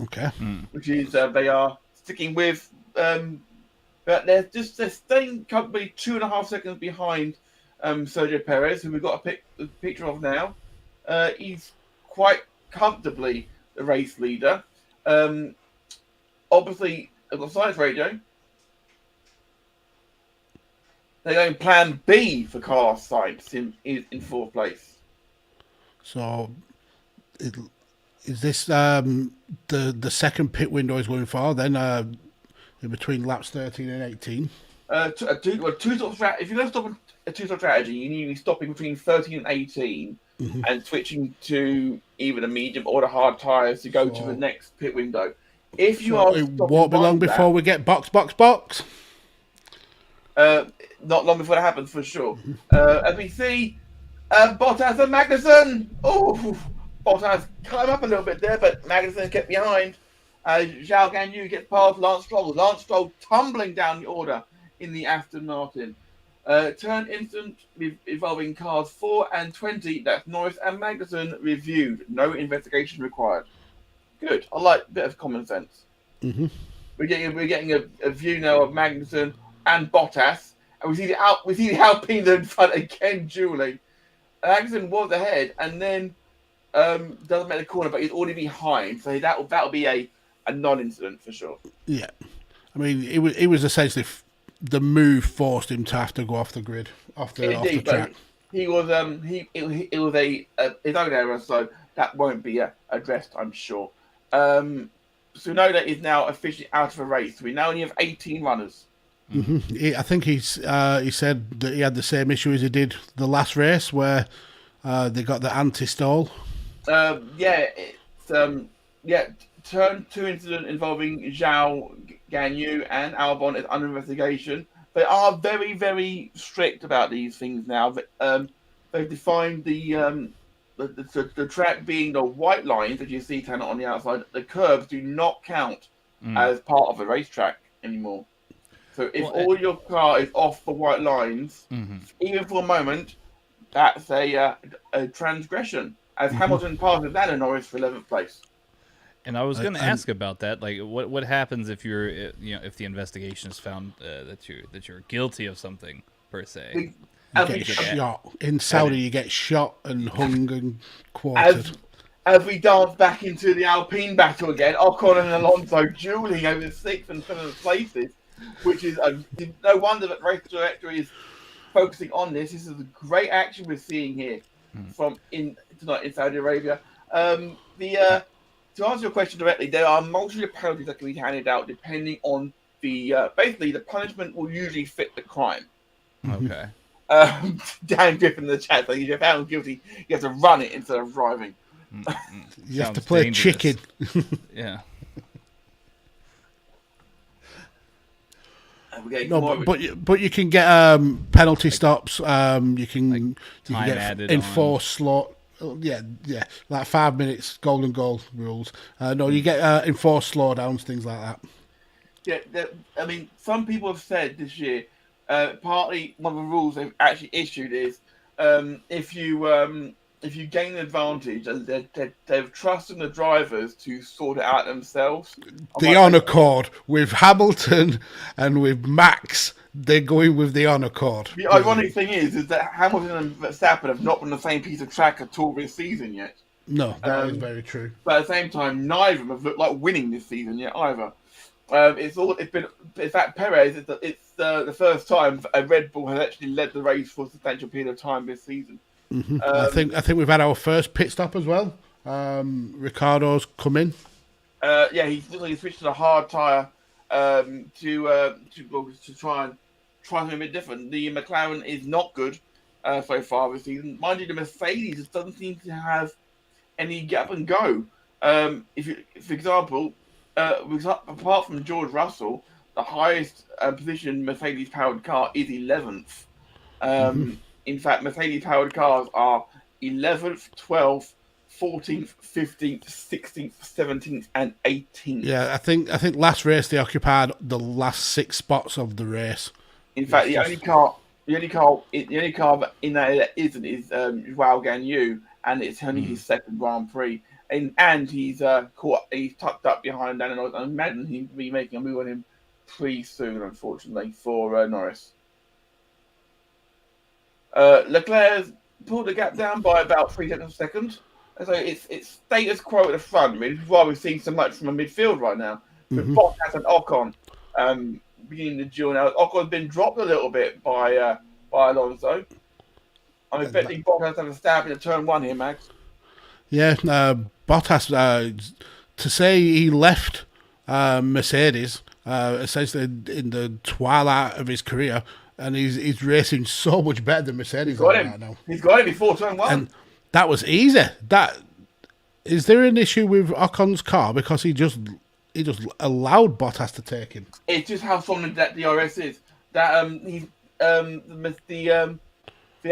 Okay. Which is they are sticking with, but they're staying comfortably 2.5 seconds behind Sergio Perez, who we've got a picture of now. He's quite comfortably the race leader. Obviously, I've got science radio. They're going Plan B for Carlos Sainz in 4th place. So, is this the second pit window is going for? Then in between laps 13 and 18. If you're going to stop a two-stop strategy, you need to be stopping between 13 and 18 and switching to either the medium or the hard tyres to go to the next pit window. If you are, it won't be long before we get box. Not long before that happens, for sure. As we see, Bottas and Magnussen. Oh, Bottas climb up a little bit there, but Magnussen kept behind. Zhao Ganyu gets past Lance Stroll. Lance Stroll tumbling down the order in the Aston Martin. Turn incident involving cars 4 and 20. That's Norris and Magnussen reviewed. No investigation required. Good. I like a bit of common sense. Mm-hmm. We're getting a view now of Magnussen and Bottas, and we see the Alpine in front again, dueling. Magnussen was ahead, and then doesn't make the corner, but he's already behind, so that'll be a non-incident for sure. Yeah, I mean, it was essentially the move forced him to have to go off the grid, off the track. He was it was his own error, so that won't be addressed, I'm sure. Tsunoda is now officially out of the race. We now only have 18 runners. Mm-hmm. I think he said that he had the same issue as he did the last race where they got the anti-stall. Turn 2 incident involving Zhao Ganyu and Albon is under investigation. They are very, very strict about these things now. They've defined the track being the white lines that you see kind of on the outside. The curbs do not count as part of the racetrack anymore. So if all your car is off the white lines, even for a moment, that's a transgression. As Hamilton passes Lando Norris for 11th place. And I was going to ask about that. Like, what happens if you're, if the investigation is found that you're guilty of something per se? You get shot in Saudi. You get shot and hung and quartered. As we dance back into the Alpine battle again, Ocon and Alonso dueling over 6th and 7th places, which is no wonder that the race director is focusing on this. This is a great action we're seeing here tonight in Saudi Arabia. To answer your question directly, there are multiple penalties that can be handed out depending on basically the punishment will usually fit the crime. Okay. Dan Griffin in the chat, so if you're found guilty, you have to run it instead of driving. You have to play chicken. Yeah. But you can get penalty stops. You can get enforced slot. Yeah, like 5 minutes golden goal rules. You get enforced slowdowns, things like that. Yeah, I mean, some people have said this year, partly one of the rules they've actually issued is if you gain an advantage, they've trusted the drivers to sort it out themselves. The honour code with Hamilton and with Max, they're going with the honour code. The ironic thing is that Hamilton and Verstappen have not been on the same piece of track at all this season yet. No, that is very true. But at the same time, neither of them have looked like winning this season yet either. In fact, Perez, it's the first time a Red Bull has actually led the race for a substantial period of time this season. Mm-hmm. I think we've had our first pit stop as well. Ricardo's come in. He's switched to the hard tyre to try something a bit different. The McLaren is not good so far this season. Mind you, the Mercedes just doesn't seem to have any get up and go. For example, apart from George Russell, the highest position Mercedes-powered car is 11th. In fact, Mercedes-powered cars are 11th, 12th, 14th, 15th, 16th, 17th, and 18th. Yeah, I think last race they occupied the last 6 spots of the race. In fact, the only car in that isn't is Zhao Ganyu, and it's only his second Grand Prix. And he's tucked up behind Lando Norris. I imagine he'll be making a move on him pretty soon, unfortunately, for Norris. Leclerc pulled the gap down by about 3 seconds. So it's status quo at the front, really, which is why we're seeing so much from the midfield right now. With Bottas and Ocon beginning the duel now. Ocon's been dropped a little bit by Alonso. I'm expecting Bottas to have a stab in turn 1 here, Max. Yeah, Bottas, to say he left Mercedes essentially in the twilight of his career, and he's racing so much better than Mercedes right now. He's got him before turn 1. That was easy. Is there an issue with Ocon's car because he just allowed Bottas to take him? It's just how strong that DRS is. That the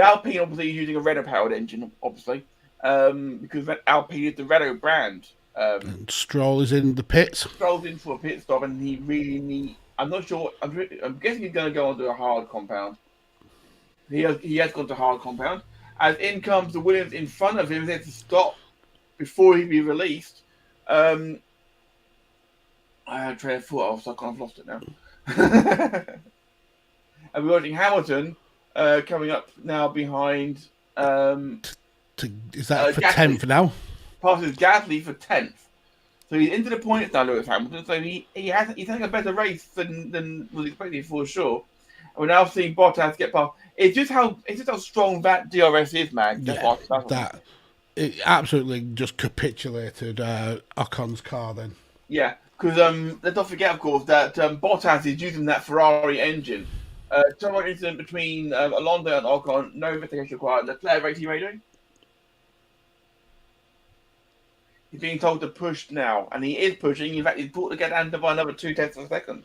Alpine obviously is using a Renault powered engine, obviously, because Alpine is the Renault brand. And Stroll is in the pits. Stroll's in for a pit stop, and he really needs. I'm not sure. I'm guessing he's going to go onto a hard compound. He has gone to hard compound. As in comes the Williams in front of him, he has to stop before he be released. I had a train of thought, so I kind of lost it now. And we're watching Hamilton coming up now behind. Is that for Gasly. 10th now? Passes Gasly for 10th. So he's into the points now, Lewis Hamilton. So he's having a better race than was expected for sure. And we're now seeing Bottas get past. It's just how strong that DRS is, man. It absolutely just capitulated Ocon's car then. Yeah, because let's not forget, of course, that Bottas is using that Ferrari engine. Somewhat incident between Alonso and Ocon, no investigation required. Leclerc racing radio. He's being told to push now, and he is pushing. In fact, he's brought to get down by another 0.2 of a second.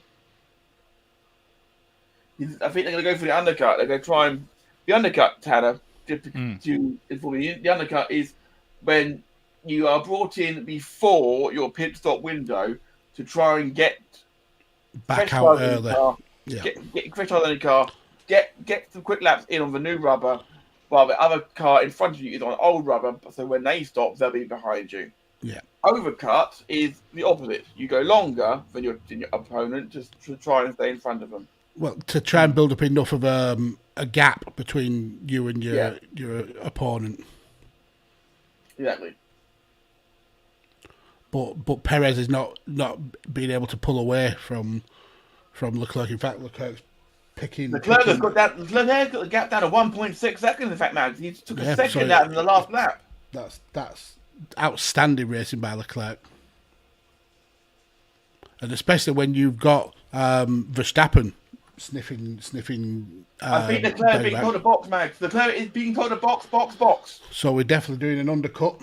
I think they're going to go for the undercut. They're going to try and... The undercut, Tanner, to inform you, the undercut is when you are brought in before your pit stop window to try and get... Back out early. Get fresh tires in the car, get some quick laps in on the new rubber, while the other car in front of you is on old rubber, so when they stop, they'll be behind you. Yeah. Overcut is the opposite. You go longer than your opponent just to try and stay in front of them. Well, to try and build up enough of a gap between you and your opponent. Exactly. But Perez is not being able to pull away from Leclerc. In fact, Leclerc's picking. Leclerc's got the gap down to 1.6 seconds. In fact, man, he took a second out in the last lap. That's outstanding racing by Leclerc, and especially when you've got Verstappen sniffing. I think Leclerc is being told to box, Max. Leclerc is being told to box. So we're definitely doing an undercut.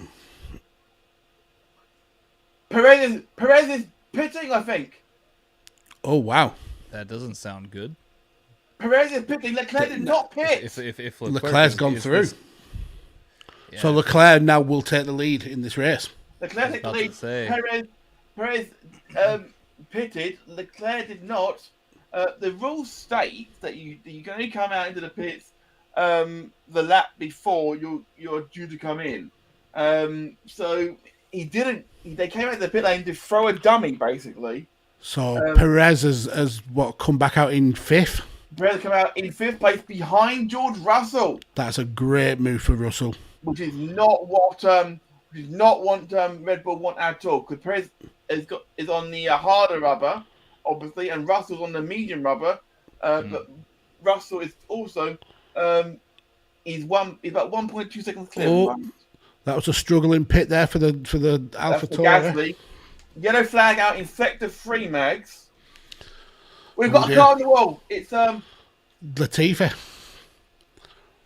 Perez is pitting, I think. Oh wow, that doesn't sound good. Perez is pitting. Leclerc did not pit. If Leclerc's gone through. Yeah. So Leclerc now will take the lead in this race. Leclerc took the lead. Perez pitted. Leclerc did not. The rules state that you can only come out into the pits the lap before you're due to come in. So he didn't. They came out of the pit lane to throw a dummy, basically. So Perez has come back out in 5th. Perez come out in 5th place behind George Russell. That's a great move for Russell. Which is not what Red Bull want at all. Because Perez is on the harder rubber, obviously, and Russell's on the medium rubber. But Russell is also he's about 1.2 seconds clear. Oh, that was a struggling pit there for the AlphaTauri. Yellow flag out in sector 3, Mags. We've got a car on the wall. It's Latifi.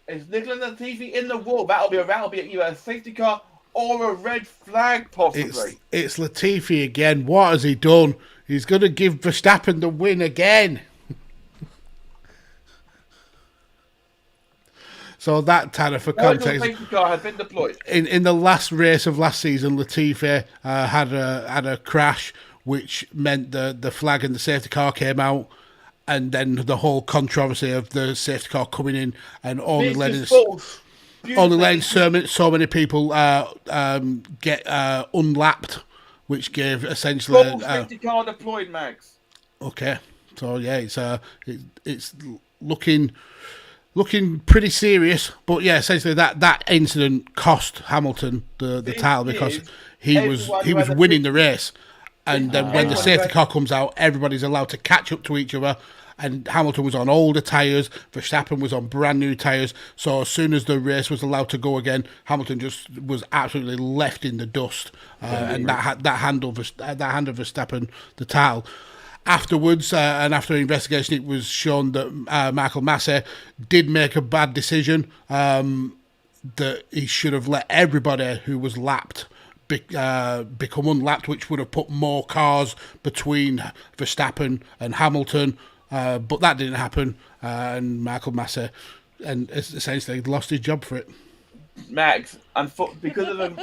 It's Nicolas Latifi in the wall. That'll be either a safety car or a red flag, possibly. It's Latifi again. What has he done? He's going to give Verstappen the win again. So that, Tanner, for context, safety car has been deployed. In the last race of last season, Latifi had a crash, which meant the flag and the safety car came out, and then the whole controversy of the safety car coming in and only letting so many people get unlapped, which gave essentially full safety car deployed, Max. Okay, so yeah, it's looking pretty serious, but yeah, essentially that incident cost Hamilton the title because he was winning the race, and then when the safety car comes out, everybody's allowed to catch up to each other. And Hamilton was on older tyres, Verstappen was on brand new tyres. So as soon as the race was allowed to go again, Hamilton just was absolutely left in the dust, and that handed Verstappen the title. Afterwards, and after investigation, it was shown that Michael Massey did make a bad decision. that he should have let everybody who was lapped become unlapped, which would have put more cars between Verstappen and Hamilton. But that didn't happen, and Michael Massa and essentially lost his job for it. Max, because of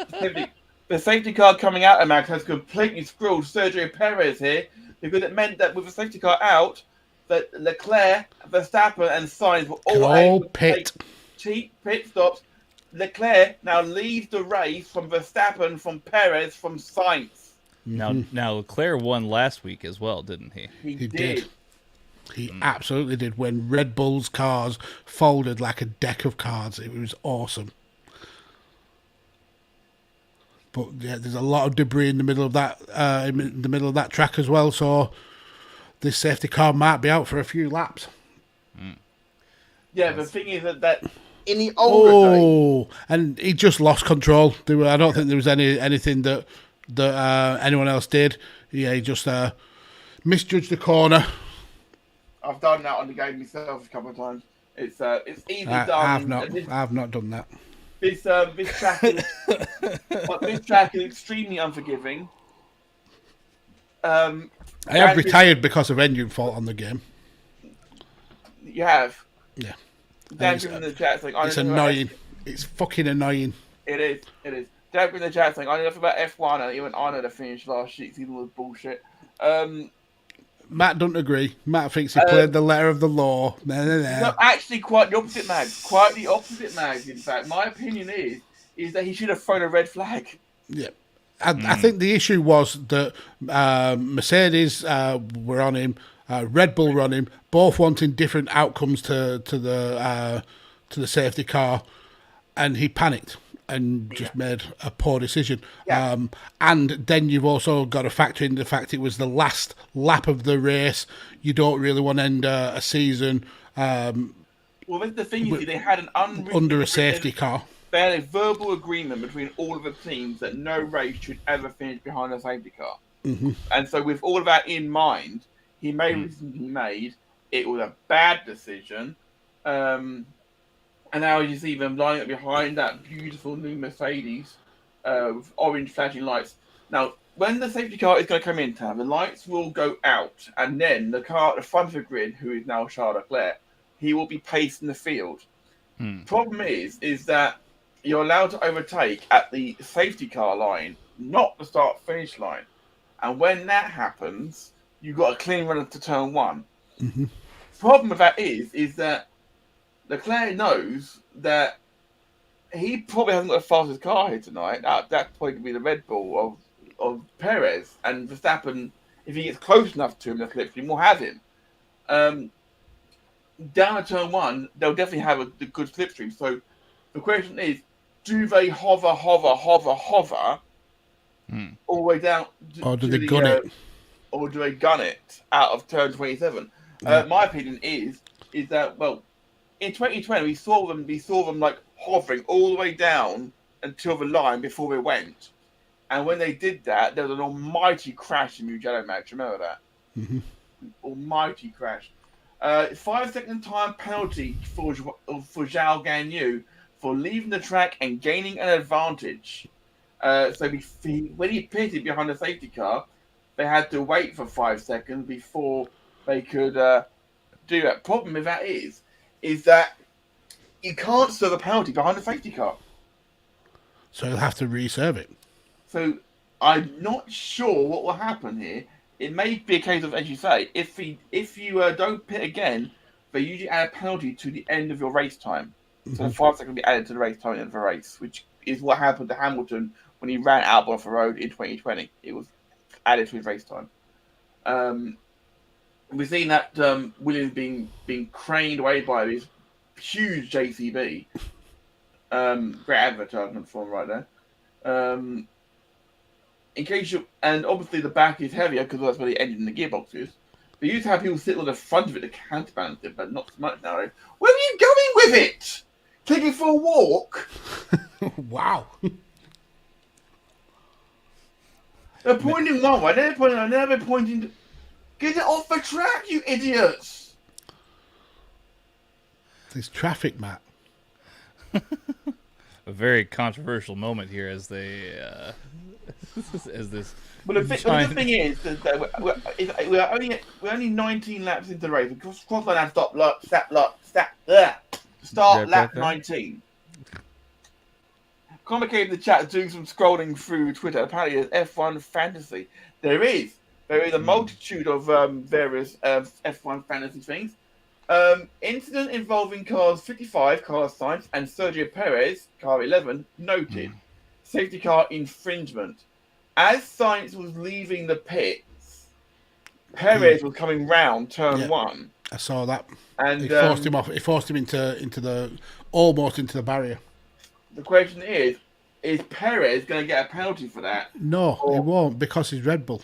the safety car coming out of Max has completely screwed Sergio Perez here, because it meant that with the safety car out, that Leclerc, Verstappen, and Sainz were all able to pit. take cheap pit stops. Leclerc now leads the race from Verstappen, from Perez, from Sainz. Now Leclerc won last week as well, didn't he? He did. He absolutely did. When Red Bull's cars folded like a deck of cards, it was awesome. But yeah, there's a lot of debris in the middle of that track as well. So this safety car might be out for a few laps. Yeah, the thing is that in the older days, and he just lost control. I don't think there was anything that anyone else did. Yeah, he just misjudged the corner. I've done that on the game myself a couple of times. It's easily done. I've not done that. This track is extremely unforgiving. I have retired because of engine fault on the game. You have. Yeah. Dan in the chat saying, it's annoying. It's fucking annoying. It is. Dan in the chat saying, I know enough about F1 and even I know the finish last year. He was bullshit. Matt doesn't agree. Matt thinks he played the letter of the law. No, actually, quite the opposite, Mags. Quite the opposite, Mags. In fact, my opinion is that he should have thrown a red flag. Yeah. I think the issue was that Mercedes were on him, Red Bull were on him, both wanting different outcomes to the safety car, and he panicked and just made a poor decision. Yeah. And then you've also got to factor in the fact it was the last lap of the race. You don't really want to end a season. Well, the thing is, they had an under a safety car. They had a verbal agreement between all of the teams that no race should ever finish behind a safety car. Mm-hmm. And so with all of that in mind, he made the decision he made. It was a bad decision. And now you see them lining up behind that beautiful new Mercedes with orange flashing lights. Now, when the safety car is going to come in town, the lights will go out, and then the car at the front of the grid, who is now Charles Leclerc, he will be pacing the field. Problem is that you're allowed to overtake at the safety car line, not the start-finish line. And when that happens, you've got a clean run to turn one. Mm-hmm. Problem with that is that Leclerc knows that he probably hasn't got the fastest car here tonight. That's probably going to be the Red Bull of Perez. And Verstappen, if he gets close enough to him, the slipstream will have him. Down at turn one, they'll definitely have a good slipstream. So the question is, do they hover all the way down? Or do they gun it? Or do they gun it out of turn 27? My opinion is that, well, in 2020 we saw them like hovering all the way down until the line before they went. And when they did that, there was an almighty crash in Mugello, Max. Remember that? Mm-hmm. Almighty crash. 5-second time penalty for Zhao Ganyu for leaving the track and gaining an advantage. So when he pitted behind the safety car, they had to wait for 5 seconds before they could do that. Problem with that is that you can't serve a penalty behind the safety car. So he'll have to reserve it. So I'm not sure what will happen here. It may be a case of, as you say, if you don't pit again, they usually add a penalty to the end of your race time. So the 5 seconds will be added to the race time at the end of the race, which is what happened to Hamilton when he ran out off the road in 2020. It was added to his race time. We've seen that Williams being craned away by this huge JCB. Great advertisement for him right there. And obviously the back is heavier because that's where the engine and the gearbox is. They used to have people sit on the front of it to counterbalance it, but not so much now. Where are you going with it? Taking for a walk? Wow. They're pointing one way, they're pointing another, they're pointing. Get it off the track, you idiots! There's traffic, Matt. a very controversial moment here as they as this. Well, the thing is that we're only 19 laps into the race. Because Crossline has start lap 19. Complicated in the chat doing some scrolling through Twitter. Apparently, there's F1 fantasy. There is a multitude of various F1 fantasy things. Incident involving cars 55, Carlos Sainz, and Sergio Perez, car 11, noted. Safety car infringement. As Sainz was leaving the pits, Perez was coming round turn 1. I saw that. And he forced him off. He forced him almost into the barrier. The question is Perez going to get a penalty for that? No, he won't, because he's Red Bull.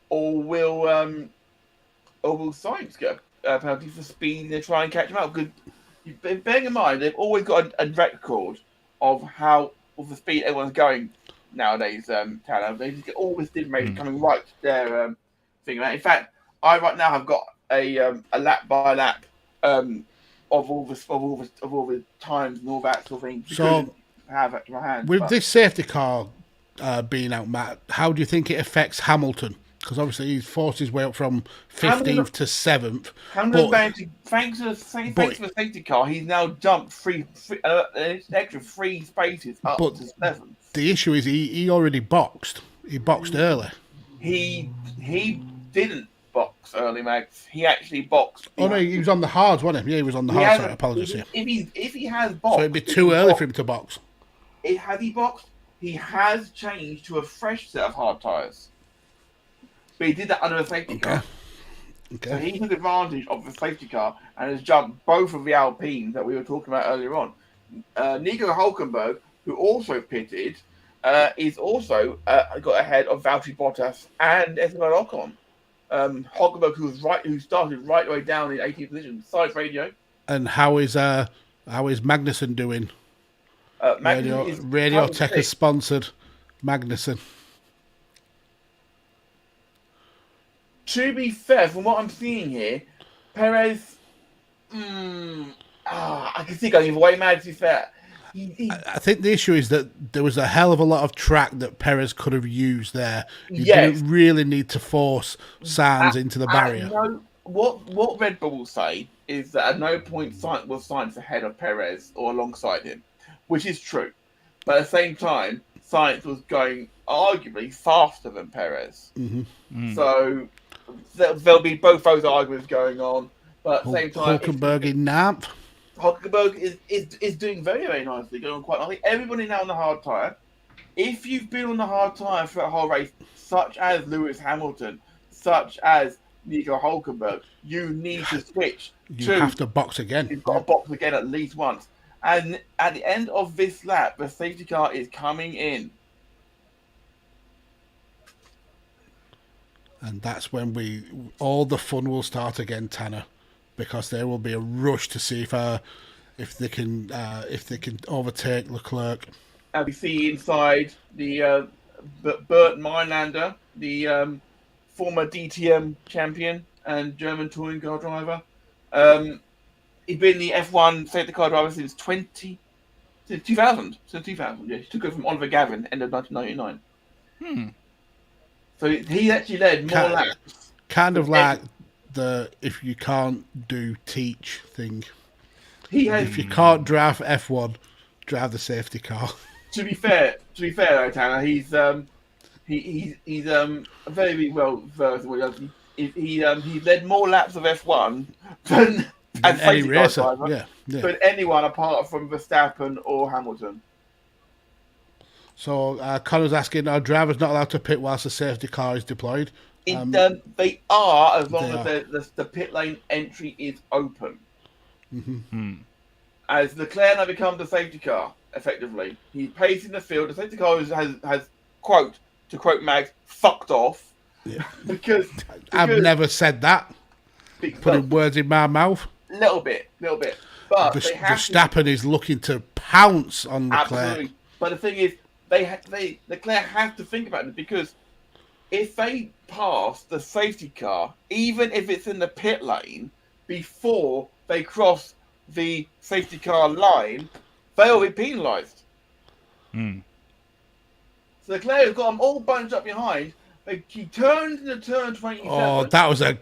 Or will Sainz get a penalty for speeding to try and catch him up? Because bearing in mind, they've always got a record of the speed everyone's going nowadays. Tanner, they just always did coming right to their thing. In fact, I right now have got a lap by lap of all the times and all that sort of thing. So have it to my hand. With this safety car being out, Matt, how do you think it affects Hamilton? Because obviously he's forced his way up from 15th to 7th. Thanks to the safety car, he's now jumped an extra 3 spaces up to 7th. The issue is he already boxed. He boxed early. He didn't box early, Max. He actually boxed. Oh no, he was on the hards, wasn't he? Yeah, he was on the hards. Sorry, apologies. If he has boxed, so it'd be too early for him to box. Has he boxed? He has changed to a fresh set of hard tyres. But he did that under a safety car. Okay. So he took advantage of the safety car and has jumped both of the Alpines that we were talking about earlier on. Nico Hülkenberg, who also pitted, is also got ahead of Valtteri Bottas and Esteban Ocon. Hülkenberg, who started right the way down in 18th position. Side radio. And how is Magnussen doing? Radio Tekkers sponsored Magnussen. To be fair, from what I'm seeing here, Perez, I can see going either way, Mad, to be fair. I think the issue is that there was a hell of a lot of track that Perez could have used there. You didn't really need to force Sainz into the barrier. What Red Bull will say is that at no point was Sainz ahead of Perez or alongside him, which is true. But at the same time, Sainz was going arguably faster than Perez. So there'll be both those arguments going on. But at the same time, Hülkenberg in ninth. Hülkenberg is doing very, very nicely, going on quite nicely. Everybody now on the hard tyre. If you've been on the hard tyre for a whole race, such as Lewis Hamilton, such as Nico Hülkenberg, you need to switch. You have to box again. You've got to box again at least once. And at the end of this lap, the safety car is coming in. And that's when all the fun will start again, Tanner, because there will be a rush to see if they can overtake Leclerc. And we see inside the Bert Meinlander, the former DTM champion and German touring car driver. He's been the F1 safety car driver since 2000. Since 2000, yeah. He took over from Oliver Gavin, end of 1999. So he actually led more laps. Kind of like the if you can't do teach thing. If you can't drive F1, drive the safety car. To be fair, though, Tanner, he's very well versed in what he does. He led more laps of F1 than any racer. Yeah. Than anyone apart from Verstappen or Hamilton. So Connor's asking, are drivers not allowed to pit whilst the safety car is deployed? They are, as long as the pit lane entry is open. As Leclerc now becomes the safety car, effectively. He's pacing the field. The safety car has to quote Mags, fucked off. Yeah. because I've never said that. Putting words in my mouth. Little bit. But Verstappen is looking to pounce on Leclerc. Absolutely. But the thing is, Leclerc have to think about it, because if they pass the safety car, even if it's in the pit lane, before they cross the safety car line, they'll be penalised. Hmm. So Leclerc has got them all bunched up behind. He turned in the turn 27. Oh, that was a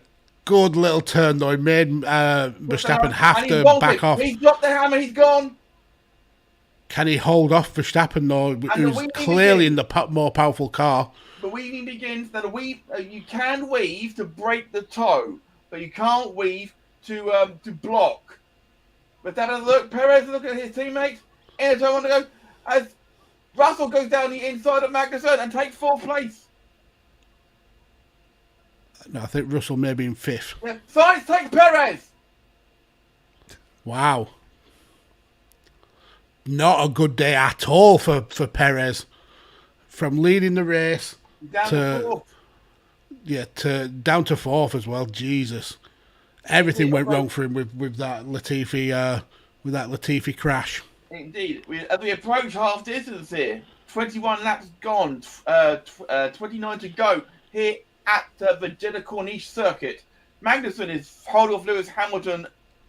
good little turn, though. He made Verstappen have to back off. He's dropped the hammer, he's gone. Can he hold off Verstappen, though? Who's clearly in the more powerful car. The weaving begins. Now, you can weave to break the toe, but you can't weave to block. But look, Perez look at his teammates. And I want to go as Russell goes down the inside of Magnussen and takes 4th place. No, I think Russell may be in 5th. Yeah. Sainz takes Perez. Wow. Not a good day at all for Perez. From leading the race Down to 4th. Yeah, down to 4th as well. Jesus. Everything went wrong for him with that Latifi crash. Indeed. As we approach half distance here, 21 laps gone, 29 to go here at the Jeddah Corniche circuit. Magnussen is holding off Lewis Hamilton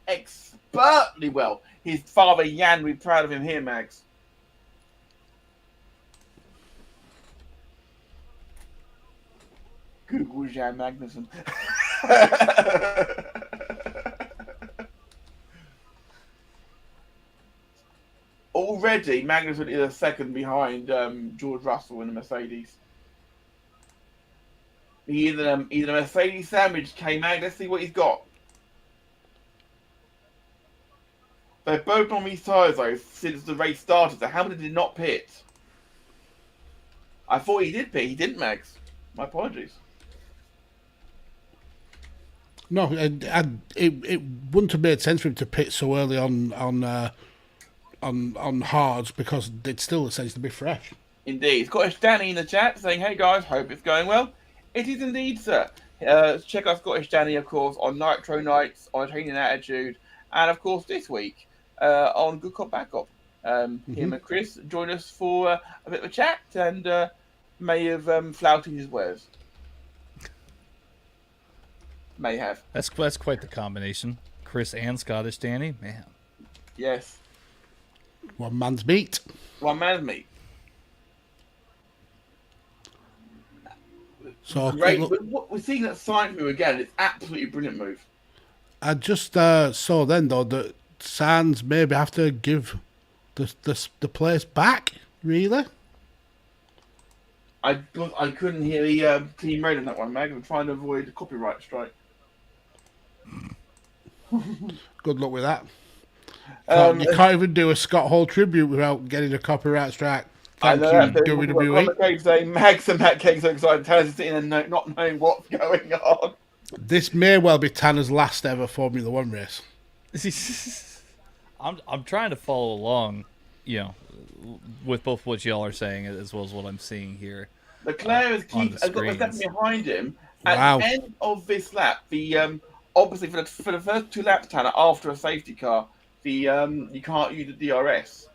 expertly well. His father, Jan, will be proud of him here, Mags. Google Jan Magnussen. Already, Magnussen is a second behind George Russell in the Mercedes. Either a Mercedes sandwich came out. Let's see what he's got. They've both on these tyres though since the race started. So Hamilton did not pit. I thought he did pit. He didn't, Mags. My apologies. No, it wouldn't have made sense for him to pit so early on hards because it still seems to be fresh. Indeed. Scottish Danny in the chat saying, "Hey guys, hope it's going well." It is indeed, sir. Check out Scottish Danny, of course, on Nitro Nights, on Training Attitude, and of course this week on Good Cop Bad Cop. Him and Chris joined us for a bit of a chat and may have flouted his wares. May have. That's quite the combination. Chris and Scottish Danny, man. Yes. One man's meat. One man's meat. So great. We're seeing that Sainz move again. It's absolutely brilliant move. I just saw then though that Sainz maybe have to give the place back. Really? I couldn't hear the team raid on that one, Mag. I'm trying to avoid a copyright strike. Good luck with that. You can't even do a Scott Hall tribute without getting a copyright strike. Thank you, WWE. Saying Max and Matt King so excited. Tanner's sitting and not knowing what's going on. This may well be Tanner's last ever Formula One race. I'm trying to follow along, with both what y'all are saying as well as what I'm seeing here. Leclerc has got a step behind him. At the end of this lap, obviously for the first 2 laps, Tanner, after a safety car, you can't use the DRS.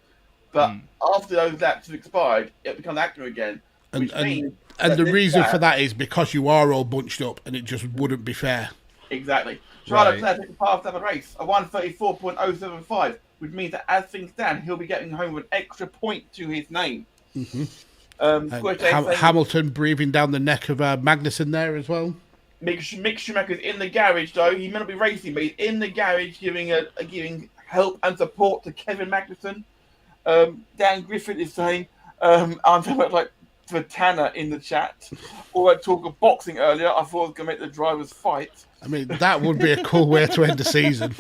But after those laps have expired, it becomes active again. And the reason for that is because you are all bunched up, and it just wouldn't be fair. Exactly. Charles Leclerc took the path to the race, a 1:34.075, which means that as things stand, he'll be getting home with an extra point to his name. Hamilton breathing down the neck of Magnussen there as well. Mick Schumacher's in the garage though. He may not be racing, but he's in the garage giving help and support to Kevin Magnussen. Dan Griffin is saying, I'm talking about like for Tanner in the chat. Or I talked of boxing earlier. I thought I was going to make the drivers fight. I mean, that would be a cool way to end the season.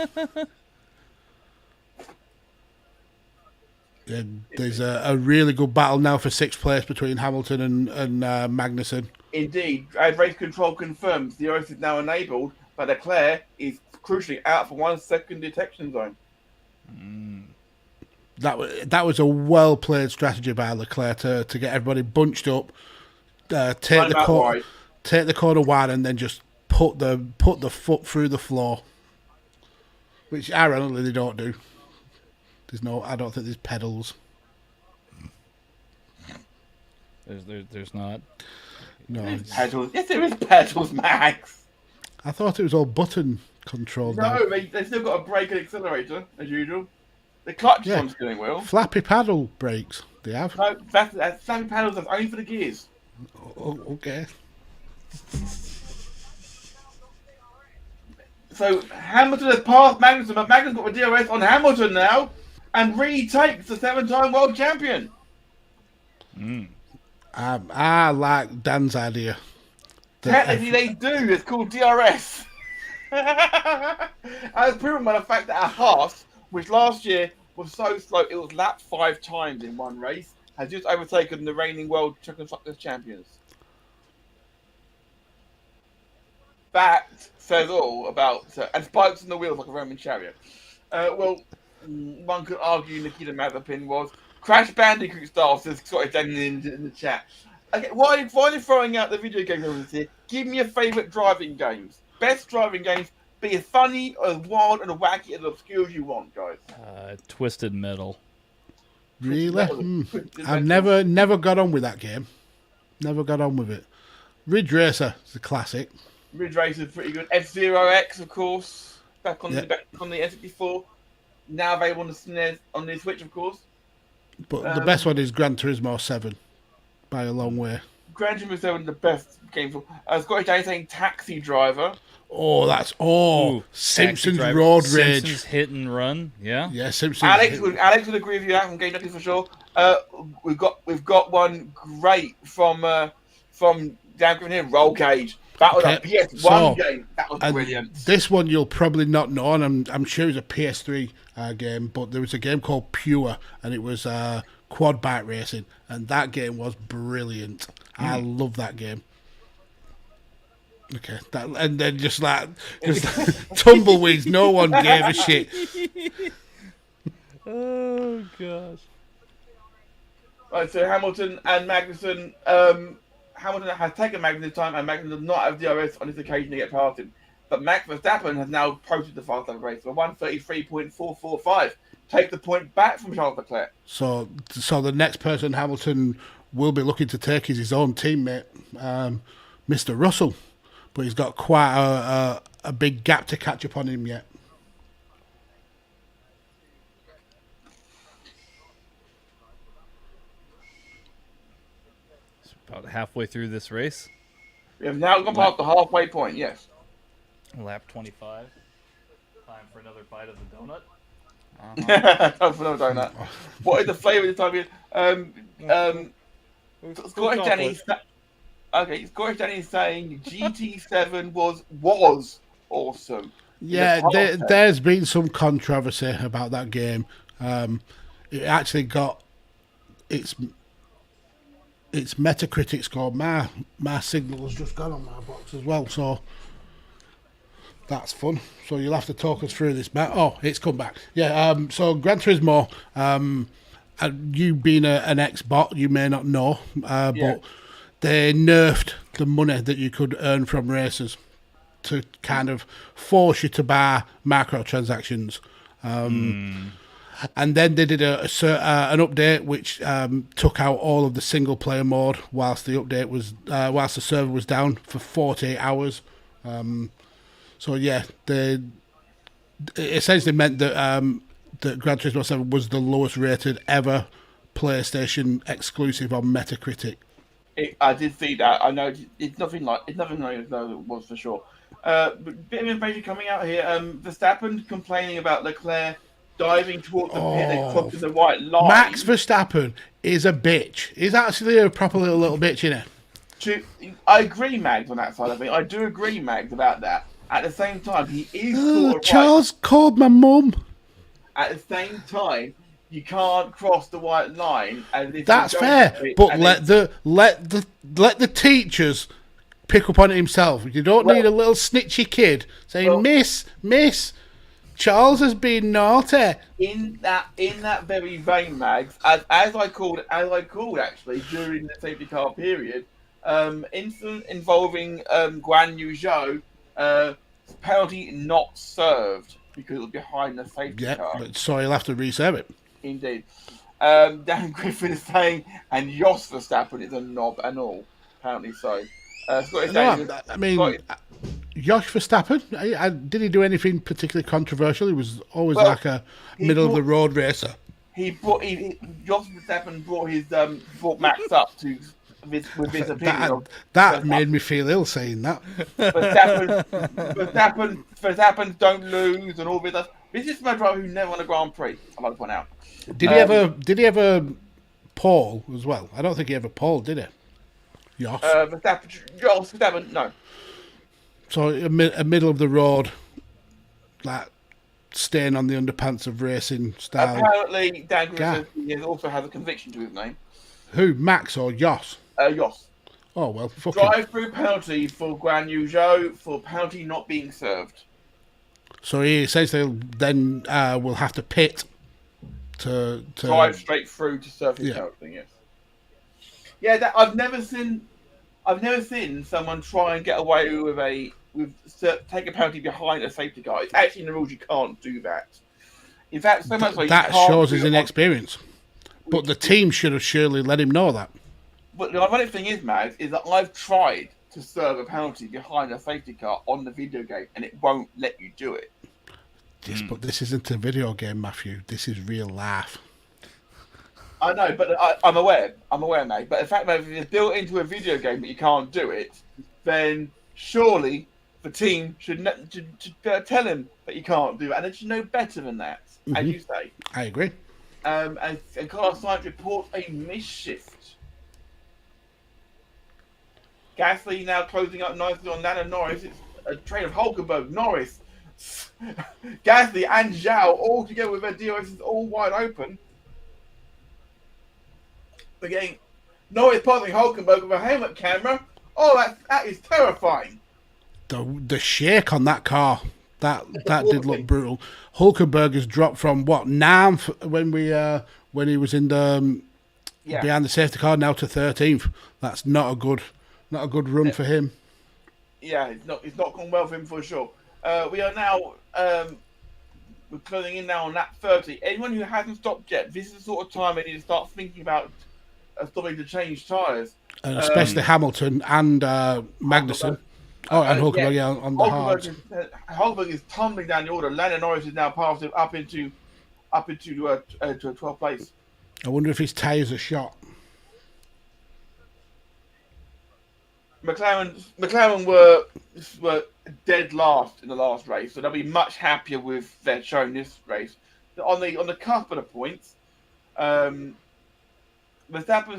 Yeah, there's a really good battle now for 6th place between Hamilton and Magnussen. Indeed. As race control confirms, the DRS is now enabled, but Leclerc is crucially out for 1 second detection zone. That was a well played strategy by Leclerc to get everybody bunched up, take the corner wide, and then just put the foot through the floor, which ironically they don't do. I don't think there's pedals. There's not. No, there's pedals. Yes, there is pedals, Max. I thought it was all button controlled. No, they still got a brake and accelerator as usual. The clutch is on the steering wheel. Flappy paddle brakes, they have. No, that's flappy paddles, that's only for the gears. Oh, okay. So Hamilton has passed Magnussen, but Magnussen's got the DRS on Hamilton now and retakes the 7-time world champion. I like Dan's idea. Technically, they do. It's called DRS. As proven by the fact that our Haas, which last year was so slow, it was lapped 5 times in one race, has just overtaken the reigning world constructors champions. That says all about and spikes on the wheels like a Roman chariot. Well, one could argue Nikita Mazepin was Crash Bandicoot style, says Scottish Dan in the chat. Okay, why are you throwing out the video game references here? Give me your favourite driving games. Best driving games. Be as funny, as wild, and wacky, and obscure as you want, guys. Twisted Metal. Really? I've never got on with that game. Never got on with it. Ridge Racer is a classic. Ridge Racer is pretty good. F-Zero X, of course, back on the N64. Now available on the SNES, on the Switch, of course. But the best one is Gran Turismo 7, by a long way. Gran Turismo 7 is the best game for. Scottish Danny saying Taxi Driver. Oh, that's Simpsons Road Rage. Simpsons Hit and Run, yeah. Yeah, Simpsons. Alex would agree with you that from Game Junkie for sure. We've got one great from Dan Griffin here, Roll Cage. That was a PS1 game. That was brilliant. This one you'll probably not know, and I'm sure it was a PS3 game, but there was a game called Pure, and it was quad bike racing, and that game was brilliant. I love that game. Okay, and then just tumbleweeds, no one gave a shit. Oh gosh. Right, so Hamilton and Magnussen. Hamilton has taken Magnussen this time, and Magnussen does not have DRS on this occasion to get past him. But Max Verstappen has now posted the fast lap race for 1:33.445. Take the point back from Charles Leclerc. So the next person Hamilton will be looking to take is his own teammate, Mr. Russell. But he's got quite a big gap to catch up on him yet. It's about halfway through this race. We have now gone past the halfway point, yes. Lap 25. Time for another bite of the donut. Time for another donut. What is the flavour of the time? Scottish Danny. Okay, Scottish Danny is saying GT7 was awesome. Yeah, there's been some controversy about that game. It actually got its Metacritic score. My signal has just gone on my box as well, so that's fun. So you'll have to talk us through this, Matt. Oh, it's come back. Yeah. So Gran Turismo. You being an ex-bot, you may not know, but they nerfed the money that you could earn from races to kind of force you to buy microtransactions. And then they did an update which took out all of the single player mode whilst the server was down for 48 hours. So yeah, it essentially meant that that Gran Turismo 7 was the lowest rated ever PlayStation exclusive on Metacritic. I did see that. I know it's nothing like it was for sure. But bit of information coming out here. Verstappen complaining about Leclerc diving towards the pit and crossing the white line. Max Verstappen is a bitch. He's actually a proper little bitch, isn't he? I agree, Mags, on that side of it. I do agree, Mags, about that. At the same time, he is sort of Charles called my mum. At the same time, you can't cross the white line. That's fair, but let the teachers pick up on it himself. You don't need a little snitchy kid saying, Miss, Charles has been naughty. In that very vein, Mags, as I called actually during the safety car period, incident involving Guan Yu Zhou, penalty not served because it was behind the safety car. So he'll have to reserve it. Indeed. Dan Griffin is saying, and Jos Verstappen is a knob and all. Apparently so. Josh Verstappen, did he do anything particularly controversial? He was always Well, like a middle of the road racer. Josh Verstappen brought Max up to with his opinion. That made me feel ill saying that. Verstappen don't lose and all this. This is my driver who never won a Grand Prix. I'd like to point out. Did he ever pole as well? I don't think he ever pole, did he? Josh. Verstappen, no. So a middle of the road, like staying on the underpants of racing style. Apparently, Dan Griffith also has a conviction to his name. Who, Max or Joss? Joss. Oh well, fuck him. Drive-through penalty for Guan Yu Zhou for penalty not being served. So he essentially then will have to pit to drive straight through to serve his penalty. Yes. Yeah, I've never seen someone try and get away take a penalty behind a safety car. It's actually in the rules you can't do that. In fact, so much like that shows his inexperience. But the team should have surely let him know that. But the ironic thing is, Mags, is that I've tried to serve a penalty behind a safety car on the video game, and it won't let you do it. Yes, but this isn't a video game, Matthew. This is real life. I know, but I'm aware, mate. But the fact that if it's built into a video game that you can't do it, then surely the team should tell him that you can't do it, and they should know better than that, as you say. I agree. And Carlos Sainz reports a misshift. Gasly now closing up nicely on Lando Norris. It's a train of Hulkenberg, Norris, Gasly, and Zhou all together with their DRSs all wide open. They're getting Norris passing Hulkenberg with a helmet camera. Oh, that is terrifying. The shake on that car, that did look brutal. Hulkenberg has dropped from what, 9th when he was in the behind the safety car, now to 13th. That's not a good run for him. Yeah, it's not gone well for him for sure. We are now we're closing in now on lap 30. Anyone who hasn't stopped yet, this is the sort of time they need to start thinking about stopping to change tyres. And especially Hamilton and Magnussen. And Hulkenberg on the hards. Hulkenberg is tumbling down the order. Lando Norris is now passed him up into 12th place. I wonder if his tyres are shot. McLaren were dead last in the last race, so they'll be much happier with their show in this race. On the cusp of the points, Verstappen's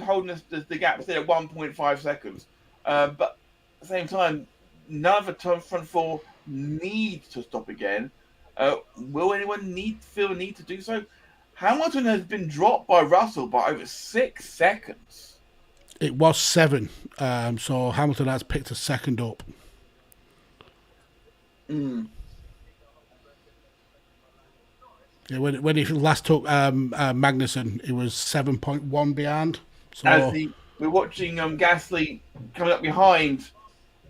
holding the gap still at 1.5 seconds, but at the same time, none of the front four need to stop again. Will anyone feel the need to do so? Hamilton has been dropped by Russell by over 6 seconds. It was 7, so Hamilton has picked a second up. Yeah, when he last took Magnussen, it was 7.1 behind. So we're watching Gasly coming up behind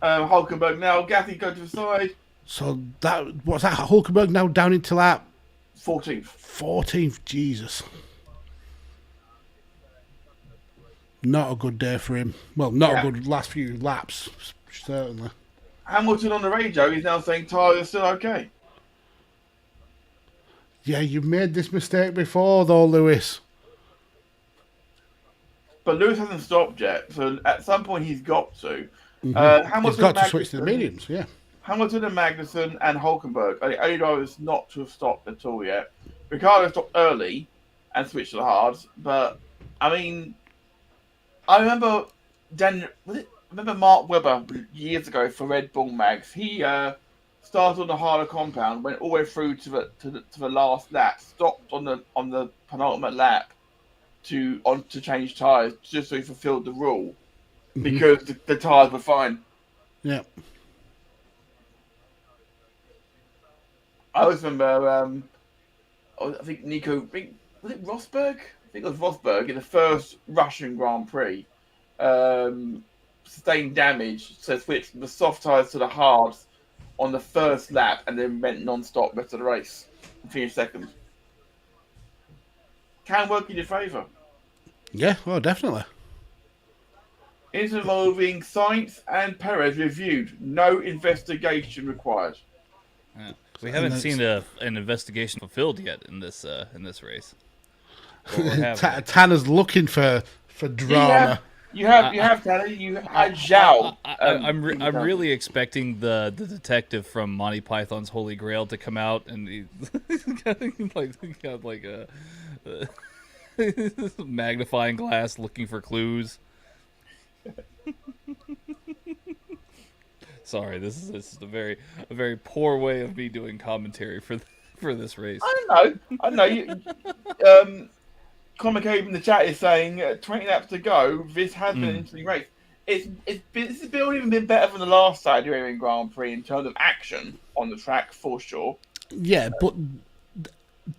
Hulkenberg now. Gasly going to the side. So what's that? Hulkenberg now down into lap 14th. 14th, Jesus. Not a good day for him. Well, not a good last few laps, certainly. Hamilton on the radio is now saying tyres are still okay. Yeah, you've made this mistake before, though, Lewis. But Lewis hasn't stopped yet, so at some point he's got to. He's got to switch to the mediums, yeah. Hamilton and Magnussen and Hulkenberg are the only drivers not to have stopped at all yet. Ricciardo stopped early and switched to the hards, but, I mean, I remember Mark Webber years ago for Red Bull Mags. He started on the harder compound, went all the way through to the last lap, stopped on the penultimate lap to change tyres just so he fulfilled the rule because the tyres were fine. Yeah. I always remember. I think was it Rosberg? I think it was Rosberg in the first Russian Grand Prix. Sustained damage, so switched from the soft tyres to the hards on the first lap and then went non-stop rest of the race and finished second. Can work in your favour. Yeah, well, definitely. involving Sainz and Perez reviewed. No investigation required. Yeah. We haven't seen an investigation fulfilled yet in this race. Tanner's looking for drama. You have Tanner. You had Zhao. I'm really expecting the detective from Monty Python's Holy Grail to come out, and he got like a magnifying glass looking for clues. Sorry, this is a very poor way of me doing commentary for this race. I know. You, Comic Cove in the chat is saying 20 laps to go. This has been an interesting race. This has even been better than the last Saudi Arabian Grand Prix in terms of action on the track for sure. Yeah, but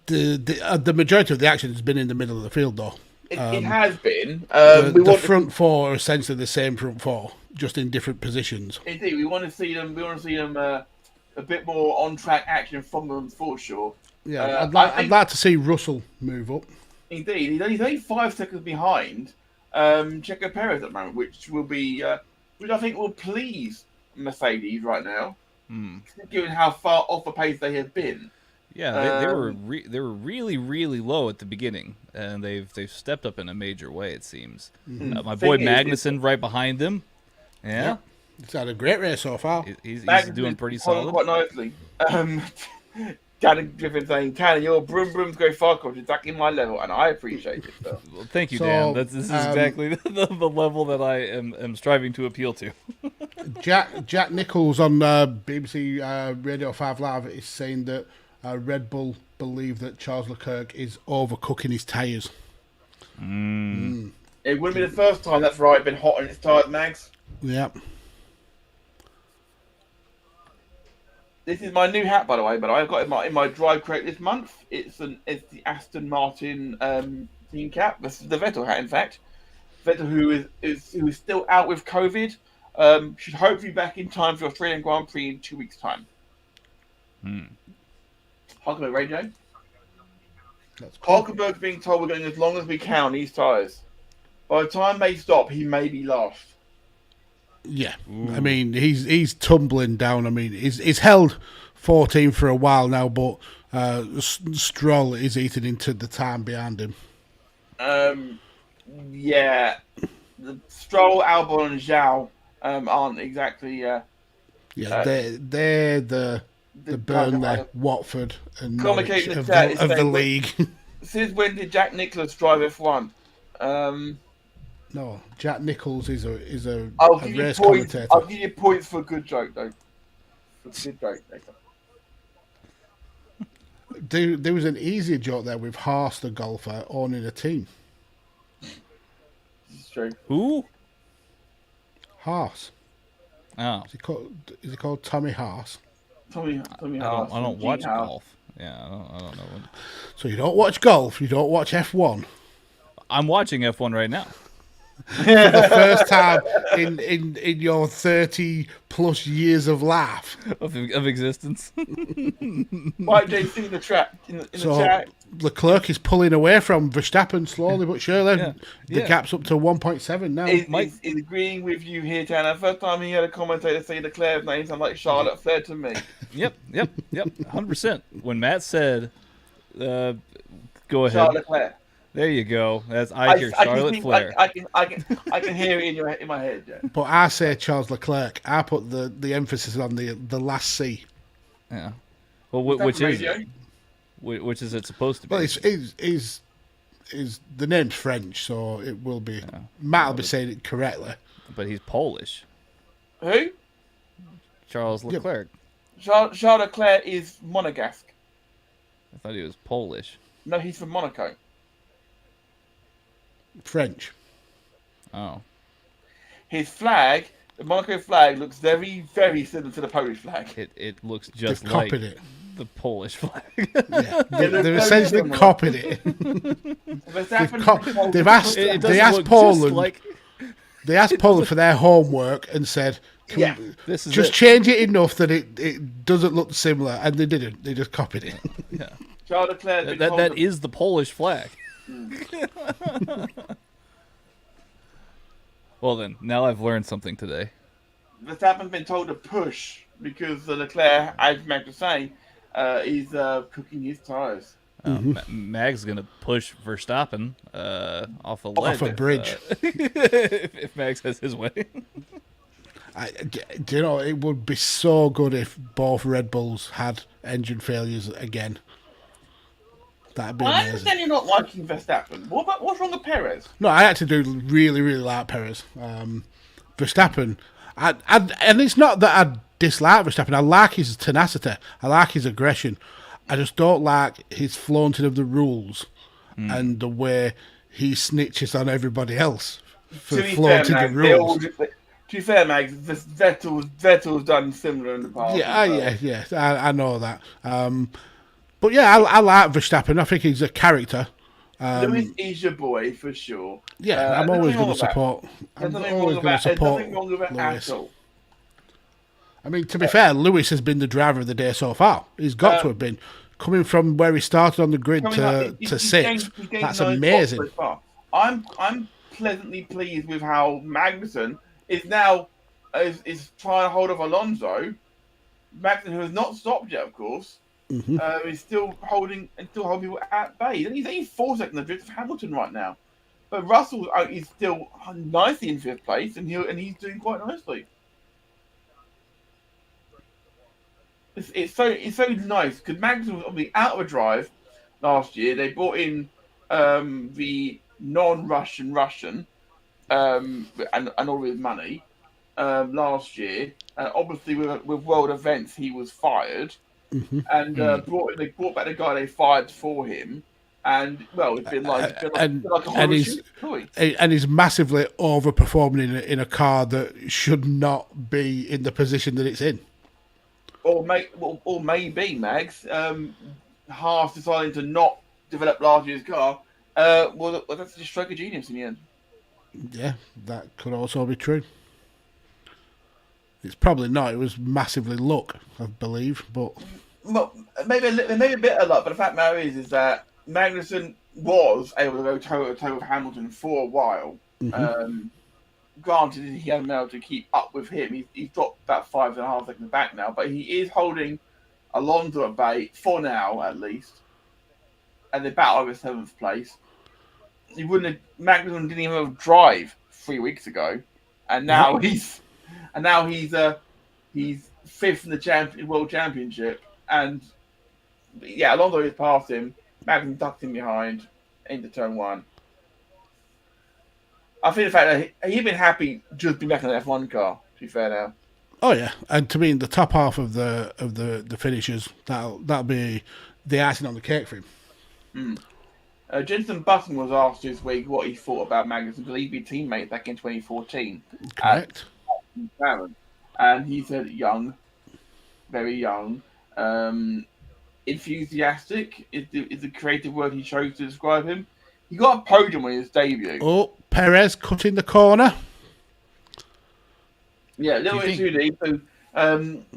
the majority of the action has been in the middle of the field, though. It has been. The front four are essentially the same front four, just in different positions. Indeed, we want to see them. A bit more on-track action from them for sure. Yeah, I'd like to see Russell move up. Indeed, he's only 5 seconds behind Checo Perez at the moment, which I think will please Mercedes right now, given how far off the pace they have been. Yeah, they were really, really low at the beginning, and they've stepped up in a major way. It seems. My boy Magnussen right behind them. Yeah, he's had a great race so far. He's doing pretty solid. Quite nicely. Dan Griffin saying, "Tanner, your broom brooms go far, coach. It's exactly my level, and I appreciate it." So. Well, thank you, Dan. This is exactly the level that I am striving to appeal to. Jack Nichols on BBC Radio 5 Live is saying that Red Bull believe that Charles Leclerc is overcooking his tyres. It wouldn't be the first time that's right. Been hot on its tyres, Mags. Yep. This is my new hat, by the way, but I've got it in my drive crate this month. It's the Aston Martin team cap. This is the Vettel hat, in fact. Vettel, who is still out with COVID, should hopefully be back in time for the Australian Grand Prix in 2 weeks' time. Hulkenberg radio. Hulkenberg's being told we're going as long as we can on these tyres. By the time they stop, he may be lost. Yeah, I mean he's tumbling down. I mean he's held 14 for a while now, but Stroll is eating into the time behind him. Yeah, the Stroll, Albon, and Zhao aren't exactly. They're the Burnley, Watford, and Norwich of the league. Since when did Jack Nicklaus drive F1? No, Jack Nichols is a race commentator. I'll give you points for a good joke, though. There was an easier joke there with Haas, the golfer, owning a team. This is true. Who? Haas. Oh. Is he called Tommy Haas? Tommy Haas. I don't watch golf. Yeah, I don't know. So you don't watch golf? You don't watch F1? I'm watching F1 right now. For the first time in your 30 plus years of life of existence. Why do you see the track in the chat? Leclerc is pulling away from Verstappen slowly but surely. The gap's up to 1.7 now. He's agreeing with you here, Tanner. First time he had a commentator say Leclerc's name sounds like Charlotte Flair to me. Yep, 100%. When Matt said, "Go ahead," Charlotte Leclerc. There you go. I hear Charlotte Flair. I can hear it in my head. Yeah. But I say Charles Leclerc. I put the emphasis on the last C. Yeah. Well, which is it? Which is it supposed to be? Well, is the name's French, so it will be. Yeah. Matt will be saying it correctly. But he's Polish. Who? Charles Leclerc. Charles Leclerc is Monegasque. I thought he was Polish. No, he's from Monaco. French. Oh. His flag, the Monaco flag, looks very, very similar to the Polish flag. It looks just like the Polish flag. Yeah. They've essentially copied it. They've asked Poland. They asked Poland for their homework and said, just change it enough that it doesn't look similar, and they didn't. They just copied it. Yeah. Charles Leclerc. That is the Polish flag. Well then, now I've learned something today. Verstappen's been told to push because Leclerc, as Max was saying, is cooking his tyres. Mag's gonna push Verstappen off a ledge, off a bridge. If Mags has his way. Do you know, it would be so good if both Red Bulls had engine failures again. That'd be I amazing. understand you're not liking Verstappen. What's wrong with Perez? No, I actually do really, really like Perez. Verstappen, and it's not that I dislike Verstappen. I like his tenacity. I like his aggression. I just don't like his flaunting of the rules and the way he snitches on everybody else for flaunting the rules. To be fair, Mags, Vettel's done similar in the past. Yeah, I know that. But yeah, I like Verstappen. I think he's a character. Lewis is your boy for sure. Yeah, I'm always going to support. There's nothing wrong with it at all. I mean, to be fair, Lewis has been the driver of the day so far. He's got to have been. Coming from where he started on the grid to sixth, that's amazing. I'm pleasantly pleased with how Magnussen is now is trying to hold off Alonso. Magnussen, who has not stopped yet, of course, is still holding people at bay. He's only 4 seconds the drift of Hamilton right now, but Russell is still nicely in 5th place, and he's doing quite nicely. It's so nice because Magnussen was obviously out of a drive last year. They brought in the non-Russian and all his money last year. Obviously, with world events, he was fired, and they brought back the guy they fired for him. And well, it's been like and he's massively overperforming in a car that should not be in the position that it's in. Or maybe Mags Haas deciding to not develop last year's car. Well, that's just stroke of genius in the end. Yeah, that could also be true. It's probably not. It was massively luck, I believe, but well, maybe a bit of luck. But the fact matter is that Magnussen was able to go toe to toe with Hamilton for a while. Granted, he hasn't been able to keep up with him. He's dropped about 5.5 seconds back now, but he is holding Alonso at bay for now, at least. And they battle over 7th place. Magnussen didn't even have a drive 3 weeks ago, and now he's 5th in the World Championship. And yeah, Alonso is past him. Magnussen tucked him behind into turn 1. I think the fact that he'd been happy just being back in an F1 car, to be fair now. Oh yeah, and to be in the top half of the finishers, that'll be the icing on the cake for him. Jenson Button was asked this week what he thought about Magnussen because he'd been teammate back in 2014. Correct. And he said young, very young, enthusiastic is the creative word he chose to describe him. He got a podium on his debut. Oh, Perez cutting the corner. Yeah, a little bit too deep. So,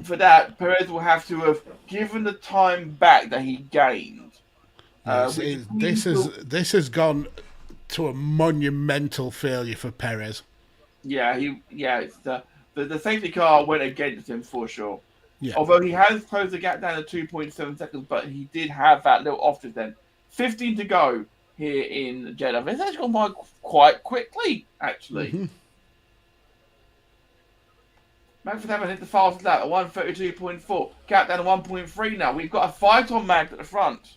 for that, Perez will have to have given the time back that he gained. This has gone to a monumental failure for Perez. Yeah, it's the safety car went against him for sure. Yeah. Although he has closed the gap down to 2.7 seconds, but he did have that little off then. 15 to go here in Jeddah. It's actually gone by quite quickly, actually. Max Verstappen hit the fastest lap at 1:32.4. Gap down to 1.3 now. We've got a fight on Max at the front.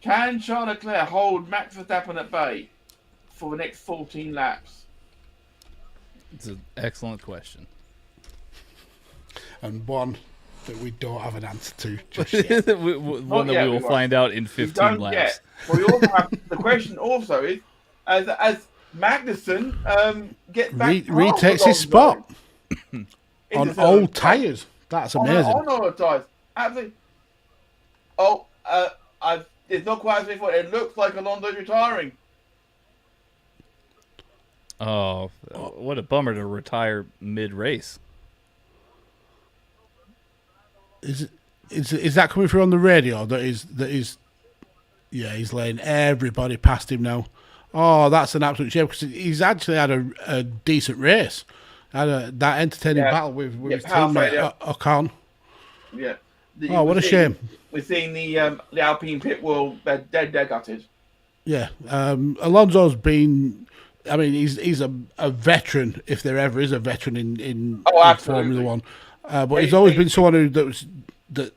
Can Charles Leclerc hold Max Verstappen at bay for the next 14 laps? It's an excellent question. And one that we don't have an answer to just yet. One that we will find out in 15 laps. Yet. Well, we also have, the question also is, as Magnussen gets back retakes his spot on old tyres. That's amazing. On old tyres. Absolutely. It's not quite as before. It looks like Alonso's retiring. Oh, what a bummer to retire mid-race. Is that coming through on the radio? That is Yeah, he's laying everybody past him now. Oh, that's an absolute shame because he's actually had a decent race. Had that entertaining battle with his teammate Ocon. Yeah. What a shame. We're seeing the Alpine pit wall dead gutted. Yeah, Alonso's been. I mean, he's a veteran, if there ever is a veteran in Formula One. But he's always been someone that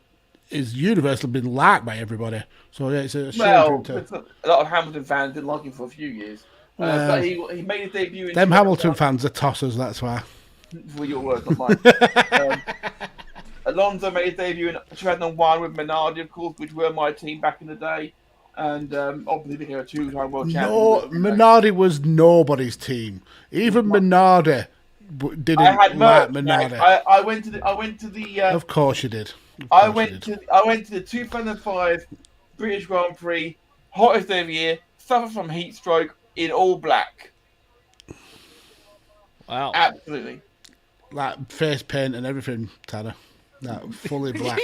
is universally been liked by everybody. So yeah, it's a shame. A lot of Hamilton fans didn't like him for a few years. But he made his debut. Them Hamilton fans are tossers. That's why. For your words, not mine. Alonso made his debut in 2001 with Minardi, of course, which were my team back in the day. And obviously became a two-time world champion. No, Minardi was nobody's team. Even Minardi didn't like Minardi. I went to the. Of course you did. I went to the 2005 British Grand Prix, hottest day of the year. Suffered from heat stroke in all black. Wow! Absolutely. Like face paint and everything, Tanner. That fully black.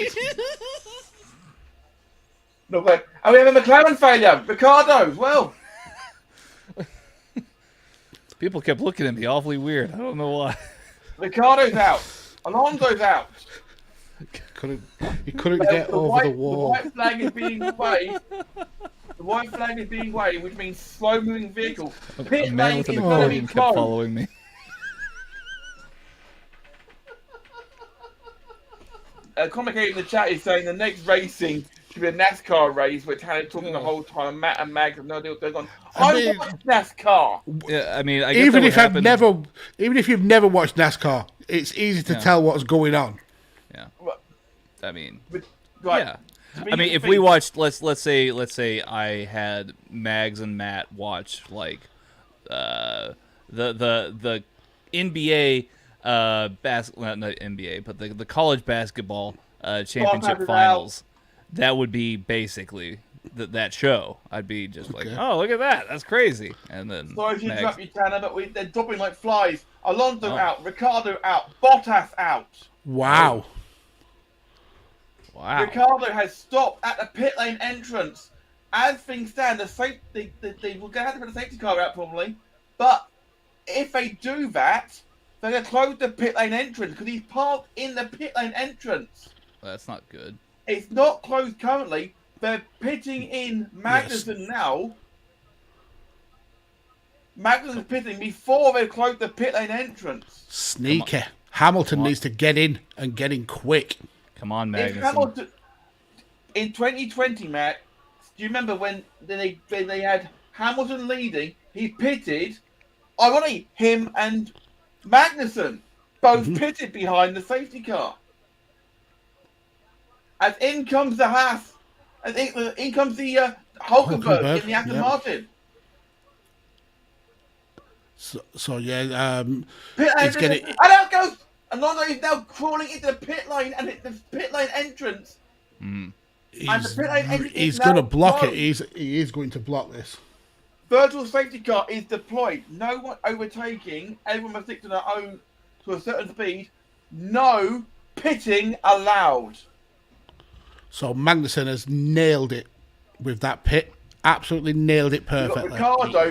And we have a McLaren failure. Ricardo as well. People kept looking at me awfully weird. I don't know why. Ricardo's out. Alonso's out. He couldn't get over the wall. The white flag is being waved. The white flag is being waved, which means slow-moving vehicle. Pit lane is going to be closed. Following me. A commentator in the chat is saying the next racing should be a NASCAR race where Tanner talking the whole time. Matt and Mag have no idea what's going on. I watch NASCAR. Yeah, I mean, even if you've never watched NASCAR, it's easy to tell what's going on. Yeah. I mean, right. Yeah. I mean, if we watched, let's say I had Mags and Matt watch like the NBA well, not NBA, but the college basketball championship finals. That would be basically that show. I'd be just like, oh, look at that. That's crazy. And then sorry to interrupt you, Tanner, but they're dropping like flies. Alonso out, Ricardo out, Bottas out. Wow. Wow. Ricardo has stopped at the pit lane entrance. As things stand, they will have to put a safety car out probably. But if they do that, they're going to close the pit lane entrance because he's parked in the pit lane entrance. Well, that's not good. It's not closed currently. They're pitting in Magnussen now. Magnussen's pitting before they close the pit lane entrance. Sneaky. Hamilton needs to get in and get in quick. Come on, Magnussen. In 2020, Matt, do you remember when they had Hamilton leading? He pitted. Ironically, him and Magnussen both pitted behind the safety car. As in comes the Haas, and in comes the Hulkenberg in the Aston Martin. So yeah, it's getting. And out goes Alonso is now crawling into the pit lane and the pit lane entrance. And the pit lane entrance he's going to block it. He is going to block this. Virtual safety car is deployed. No one overtaking. Everyone must stick to their own to a certain speed. No pitting allowed. So Magnussen has nailed it with that pit. Absolutely nailed it perfectly.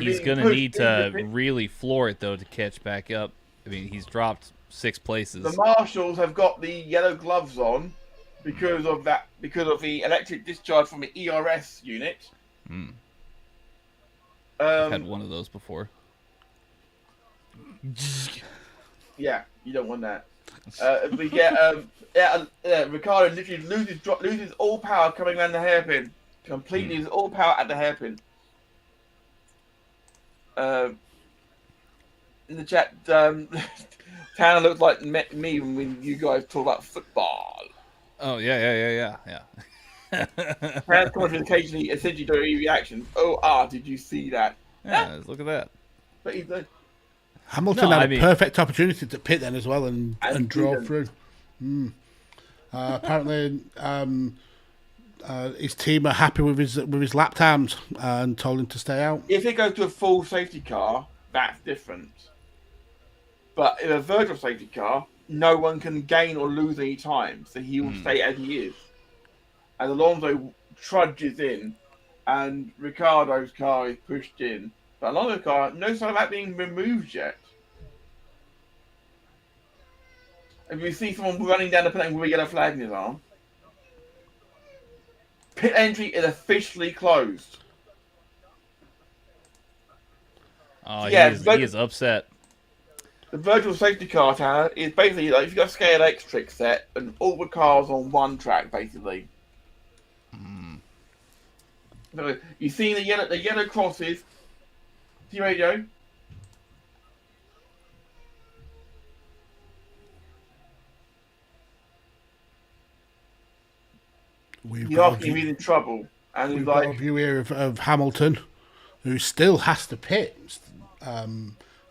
He's going to need to really floor it, though, to catch back up. I mean, he's dropped 6 places. The marshals have got the yellow gloves on because of the electric discharge from the ERS unit. I've had one of those before. Yeah, you don't want that. We get Ricardo literally loses all power coming around the hairpin. Completely loses all power at the hairpin. In the chat, Tanner looks like me when you guys talk about football. Oh yeah. Tanner's comments occasionally essentially do reactions. Oh, did you see that? Yeah, look at that. But he's like, Hamilton had a perfect opportunity to pit then as well and drove through. Apparently, his team are happy with his lap times and told him to stay out. If it goes to a full safety car, that's different. But in a virtual safety car, no one can gain or lose any time, so he will stay as he is. And Alonso trudges in, and Ricardo's car is pushed in. But Alonso's car, no sign of that being removed yet. If you see someone running down the pit lane with a yellow flag in his arm, pit entry is officially closed. Oh, Yeah, he is upset. The virtual safety car tower is basically like if you've got a scale X trick set and all the cars on one track, basically. So you see the yellow crosses. See radio? We've He's got asking if he's in trouble. And he's we've got a like, view here of Hamilton, who still has to pit.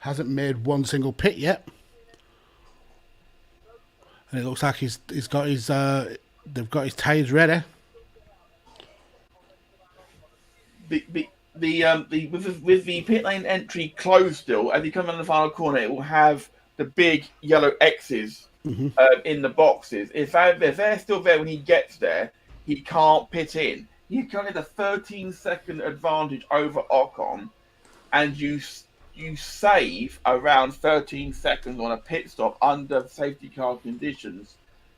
Hasn't made one single pit yet. And it looks like he's got his they've got his tyres ready. with the pit lane entry closed still, as you come around the final corner, it will have the big yellow X's in the boxes. If they're still there when he gets there, he can't pit in. You can get a 13-second advantage over Ocon, and you save around 13 seconds on a pit stop under safety car conditions,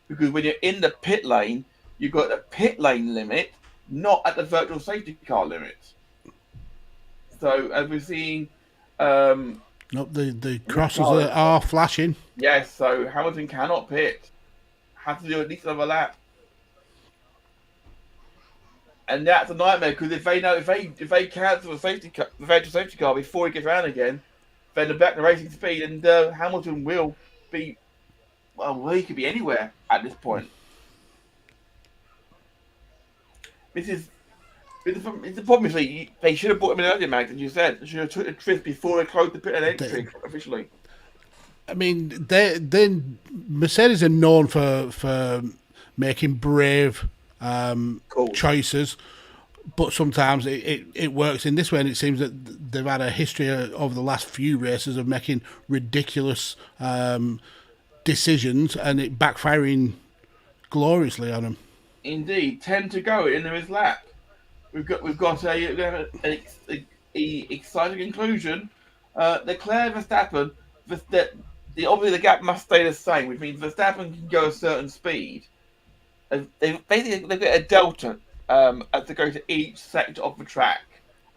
because when you're in the pit lane, you've got the pit lane limit, not at the virtual safety car limit. So as we're seeing, Nope, the crosses are flashing. Yes, so Hamilton cannot pit. Has to do at least another lap. And that's a nightmare, because if they cancel the virtual safety car before he gets around again, then they're back to racing speed, and Hamilton will be, well, he could be anywhere at this point. It's the problem is they should have brought him in earlier, Max, as you said. They should have took the trip before they closed the pit and entry officially. I mean, Mercedes are known for making brave choices, but sometimes it works in this way, and it seems that they've had a history over the last few races of making ridiculous decisions and it backfiring gloriously on them. Indeed, 10 to go in his lap. We've got an exciting conclusion. Leclerc, Verstappen, obviously the gap must stay the same, which means Verstappen can go a certain speed. They've got a delta as they go to each sector of the track,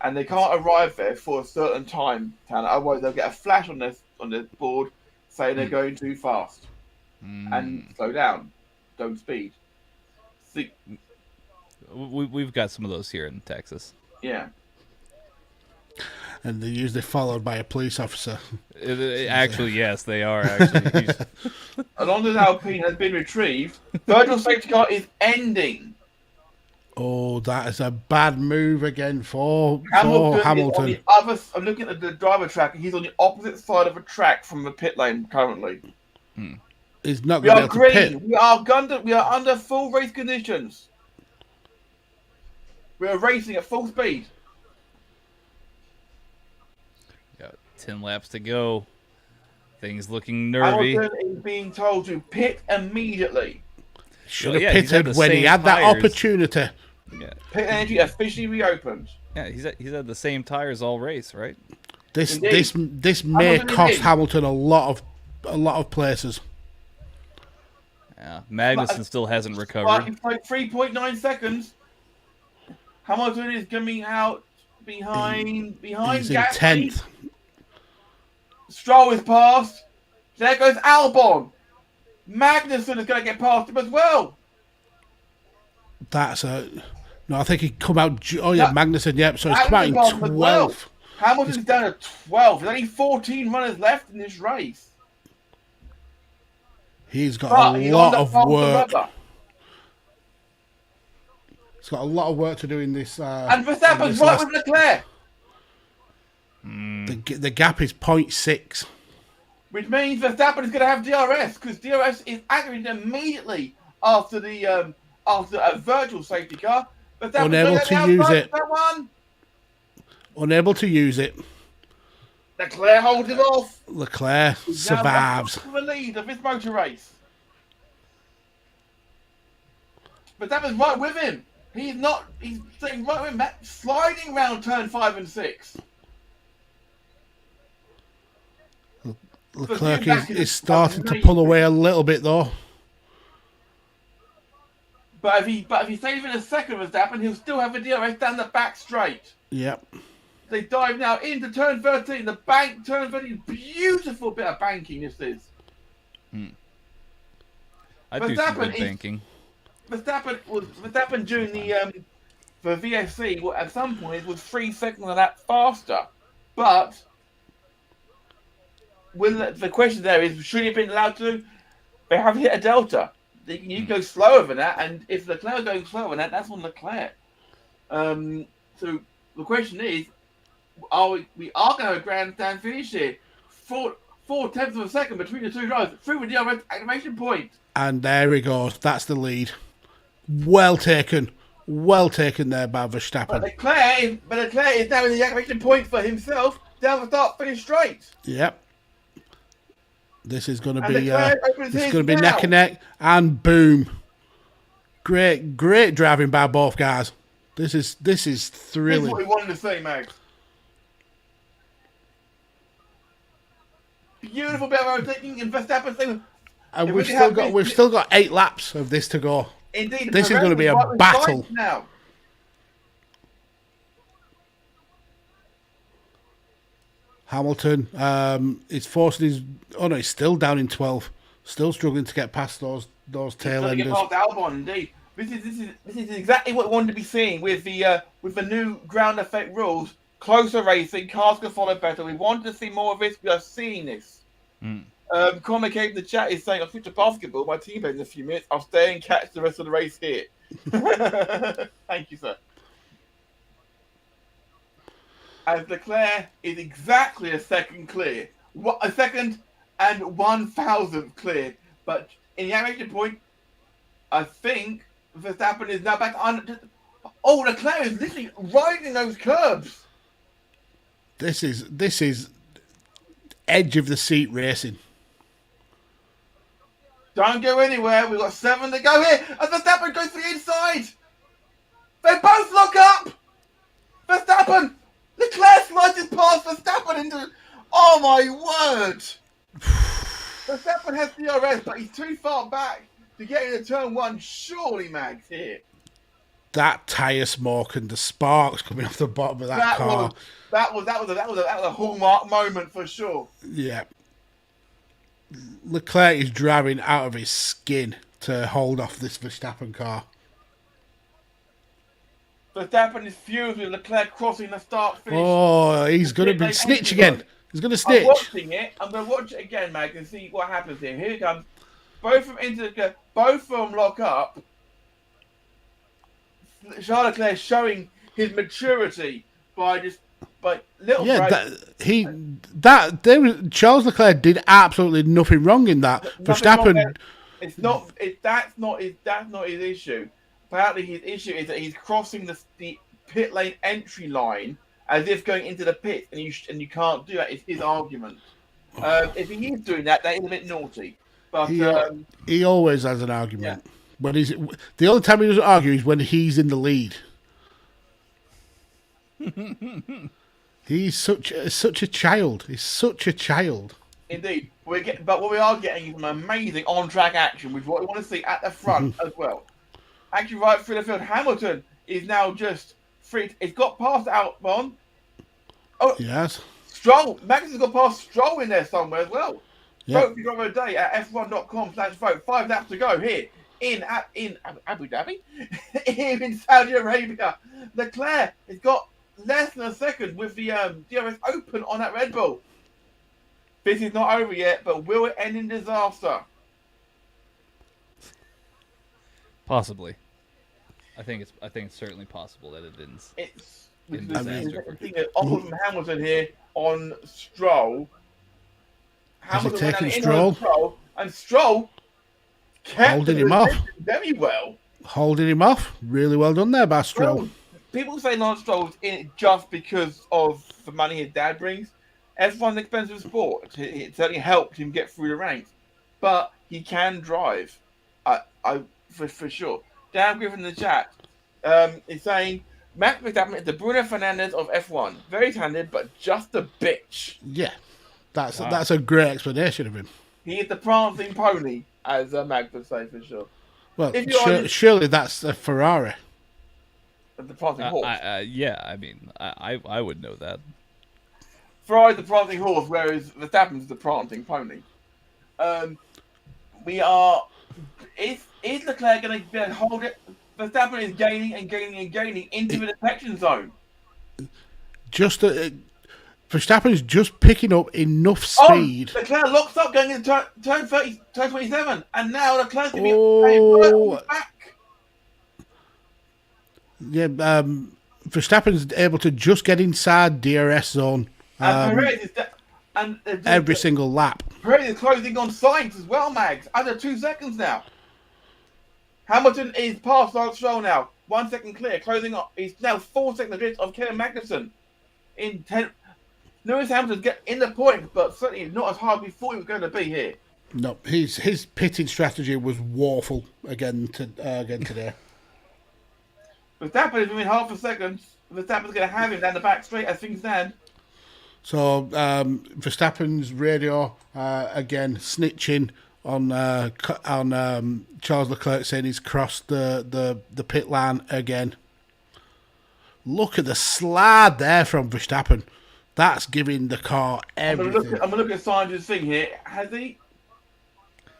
and they can't arrive there for a certain time, otherwise they'll get a flash on their board saying they're going too fast and slow down, don't speed. See, we've got some of those here in Texas. Yeah. And they're usually followed by a police officer. Actually, yes, they are. Actually, Alonso's Alpine has been retrieved. Virtual safety car is ending. Oh, that is a bad move again for Hamilton. I'm looking at the driver track, and he's on the opposite side of the track from the pit lane currently. He's not going to be able to pit. We are under full race conditions. We are racing at full speed. Got 10 laps to go. Things looking nervy. Hamilton is being told to pit immediately. Should have pitted when he had that opportunity. Yeah. Pit energy officially reopened. Yeah, he's had the same tires all race, right? This may cost Hamilton a lot of places. Yeah, Magnussen still hasn't recovered. It's like 3.9 seconds. Hamilton is coming out behind He's Gasly. in 10th. Stroll is passed. There goes Albon. Magnussen is going to get past him as well. No, I think he come out. Magnussen. Yep. So he's come out in 12th. Well. Hamilton's down to 12. There's only 14 runners left in this race. He's got a lot of work. He's got a lot of work to do in this. And Verstappen's right with Leclerc. The gap is 0.6. Which means Verstappen is going to have DRS, because DRS is activated immediately after a virtual safety car. Unable to use it. Unable to use it. Leclerc holds it off. Leclerc survives. The lead of this motor race. Verstappen's right with him. He's not. He's sitting right with Matt, sliding round turn 5 and 6. Leclerc is starting to pull away a little bit though. But if he stays in a second of Verstappen, he'll still have a DRS down the back straight. Yep. They dive now into turn 13. The bank, turn 13, beautiful bit of banking this is. I do some good banking. Verstappen during the VSC at some point was 3 seconds of that faster. But the question there is, should he have been allowed to? They have hit a delta. You go slower than that, and if Leclerc goes slower than that, that's on Leclerc. So the question is, we are going to have a grandstand finish here. 4/10 of a second between the two drivers through the DRS activation point. And there he goes. That's the lead. Well taken there by Verstappen. But Leclerc is now in the activation point for himself. Down the start, finish straight. Yep. This is going to be neck and neck, and boom! Great driving by both guys. This is thrilling. This is what we wanted to see, Mags. Beautiful bit of overtaking, and Verstappen saying, and we've still got 8 laps of this to go. Indeed, this is going to be a battle now. Hamilton is forcing his. Oh no, he's still down in 12. Still struggling to get past those tail enders. Get past Albon, indeed. This is exactly what we wanted to be seeing with the new ground effect rules. Closer racing, cars can follow better. We wanted to see more of this. We are seeing this. Connor came in the chat is saying, I'll switch to basketball. My team plays in a few minutes. I'll stay and catch the rest of the race here. Thank you, sir. As Leclerc is exactly a second clear. A second and 1,000th clear. But in the average point, I think Verstappen is now back on. Oh, Leclerc is literally riding those curbs. This is edge of the seat racing. Don't go anywhere. We've got 7 to go here. And Verstappen goes to the inside. They both lock up. Verstappen. Leclerc slices past Verstappen into. Oh my word! Verstappen has DRS, but he's too far back to get into turn 1. Surely, Mags here. That tyre smoke and the sparks coming off the bottom of that car. That was a hallmark moment for sure. Yeah. Leclerc is driving out of his skin to hold off this Verstappen car. Verstappen is fused with Leclerc crossing the start finish. Oh, he's going to be snitch again. He's going to snitch. I'm watching it. I'm going to watch it again, Mag, and see what happens here. Here it comes. Both of them lock up. Charles Leclerc showing his maturity by little. Yeah, Charles Leclerc did absolutely nothing wrong in that. Verstappen. That's not his issue. Apparently, his issue is that he's crossing the pit lane entry line as if going into the pit, and you can't do that. It's his argument. If he is doing that, that is a bit naughty. But he always has an argument. Yeah. When the only time he doesn't argue is when he's in the lead. He's such a child. He's such a child. Indeed, but what we are getting is some amazing on-track action with what we want to see at the front as well. Actually, right through the field, Hamilton is now just free. It's got past Albon. Oh, yes. Stroll. Max has got past Stroll in there somewhere as well. Yep. Vote for your other day at f1.com/vote. 5 laps to go here in Abu Dhabi, here in Saudi Arabia. Leclerc has got less than a second with the DRS open on that Red Bull. This is not over yet, but will it end in disaster? Possibly. I think it's certainly possible that it ends. It's from Hamilton here on Stroll. Hamilton taking Stroll? And Stroll kept holding him off very well. Holding him off. Really well done there by Stroll. People say Lance Stroll's in it just because of the money his dad brings. F1's an expensive sport. It certainly helped him get through the ranks. But he can drive. For sure. Dan Griffin in the chat. is saying Max Verstappen is the Bruno Fernandes of F1. Very talented, but just a bitch. Yeah, that's a great explanation of him. He is the prancing pony, as Max would say for sure. Well, surely that's a Ferrari. The prancing horse. Yeah, I mean, I would know that. Ferrari's the prancing horse, whereas Verstappen's the prancing pony. Is Leclerc going to be able to hold it? Verstappen is gaining and gaining and gaining into the detection zone. Verstappen's just picking up enough speed. Leclerc locks up going into turn 30, turn 27, and now Leclerc's going to be back. Yeah, Verstappen's able to just get inside DRS zone. And Perez is every single lap. Perez is closing on Sainz as well, Mags. Under 2 seconds now. Hamilton is past Lance Stroll now. 1 second clear, closing up. He's now 4 seconds adrift of Kevin Magnussen. Lewis Hamilton's get in the point, but certainly not as hard as we thought he was going to be here. No, his pitting strategy was woeful again today. Verstappen is within half a second. Verstappen's going to have him down the back straight as things stand. So Verstappen's radio again snitching on Charles Leclerc, saying he's crossed the pit line again. Look at the slide there from Verstappen. That's giving the car everything. I'm going to look at Sainz's thing here. Has he?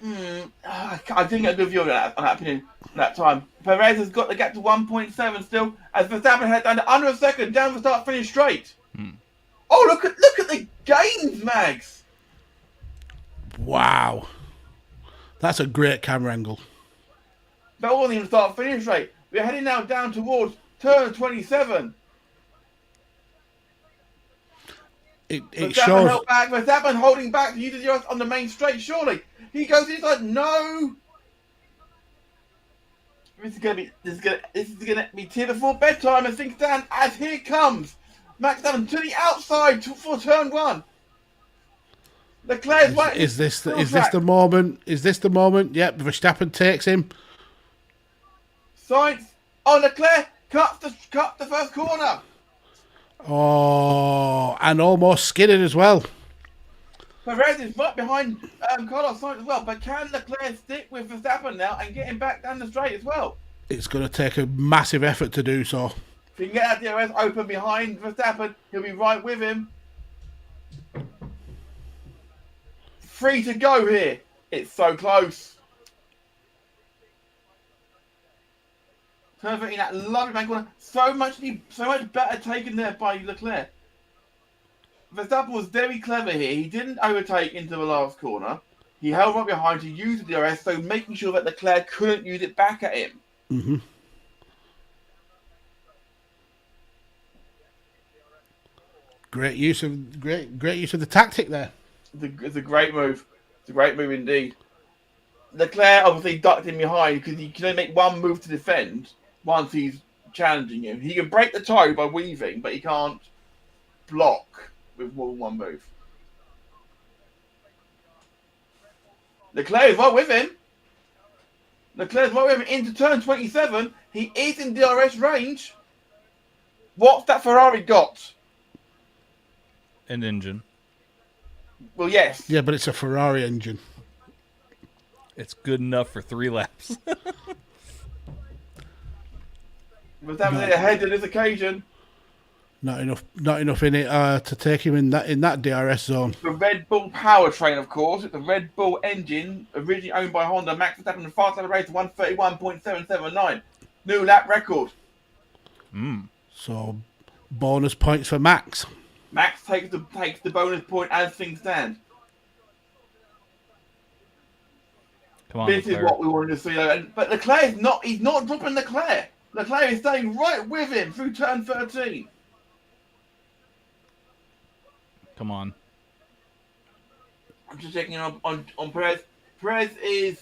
I didn't get a good view on that opinion that time. Perez has got the gap to 1.7 still, as Verstappen had under a second down the start finish straight. Oh, look at the gains, Mags. Wow. That's a great camera angle. That wasn't even start finish rate. We're heading now down towards turn 27. It Verstappen shows. held back. Verstappen holding back to use the on the main straight. Surely he goes inside. No. This is gonna be tear before bedtime as things stand. As here comes Max Verstappen to the outside for turn 1. Leclerc's waiting. Is this the moment? Is this the moment? Yep. Verstappen takes him. Sainz. Oh, Leclerc cut the first corner. Oh, and almost skidded as well. Perez is right behind Carlos Sainz as well, but can Leclerc stick with Verstappen now and get him back down the straight as well? It's going to take a massive effort to do so. If he can get that DRS open behind Verstappen, he'll be right with him. 3 to go here. It's so close. Turn 13, that lovely bank corner. So much better taken there by Leclerc. Verstappen was very clever here. He didn't overtake into the last corner. He held right behind to use the DRS, so making sure that Leclerc couldn't use it back at him. Mm-hmm. Great use of the tactic there. It's a great move. It's a great move indeed. Leclerc obviously ducked in behind because he can only make one move to defend once he's challenging him. He can break the toe by weaving, but he can't block with more than one move. Leclerc is right with him. Leclerc's right with him into turn 27. He is in DRS range. What's that Ferrari got? An engine. Well, yes. Yeah, but it's a Ferrari engine. It's good enough for 3 laps. But that was ahead on this occasion. Not enough in it to take him in that DRS zone. The Red Bull powertrain, of course. It's the Red Bull engine, originally owned by Honda. Max Verstappen, the fast lap race, 131.779. New lap record. So, bonus points for Max. Max takes the bonus point as things stand. Come on, This Leclerc. is what we wanted to see. But Leclerc he's not dropping Leclerc. Leclerc is staying right with him through turn 13. Come on. I'm just checking on Perez. Perez is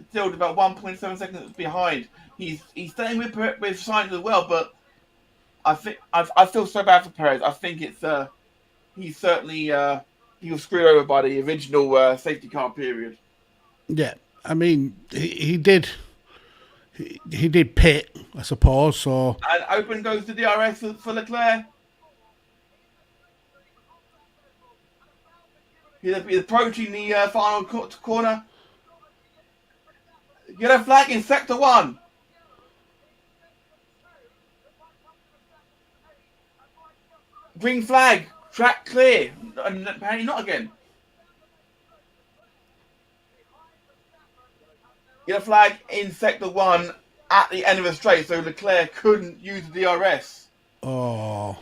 still about 1.7 seconds behind. He's staying with Sainz as well, but I think I feel so bad for Perez. I think it's he's certainly he was screwed over by the original safety car period. Yeah, I mean he did he did pit, I suppose. So And open goes to DRS for Leclerc. He's approaching the final corner. Yellow flag in sector 1. Green flag. Track clear. And apparently not again. Yellow flag in sector 1 at the end of the straight, so Leclerc couldn't use the DRS. oh,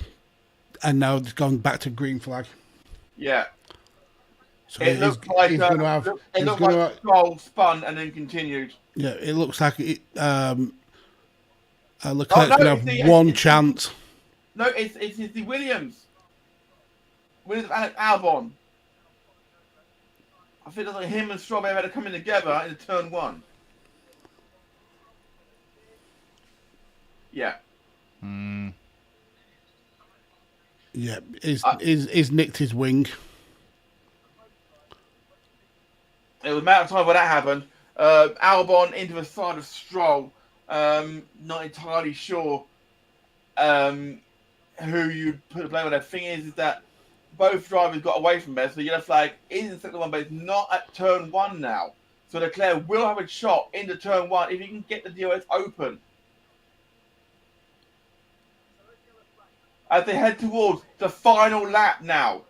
and now it's gone back to green flag. Yeah. So It looked like he's going to have. Stroll spun and then continued. Yeah, it looks like it. Leclerc's no, going to have one chance. No, it's the Williams. Williams and Albon. I think it's like him and Stroll had to come in together in turn 1. Yeah. Yeah, he's nicked his wing. It was a matter of time when that happened. Albon into the side of Stroll. Not entirely sure who you'd put the blame on. The thing is that both drivers got away from there, so the yellow flag is in sector 1, but it's not at turn 1 now. So Leclerc will have a shot into turn 1 if he can get the DRS open. As they head towards the final lap now.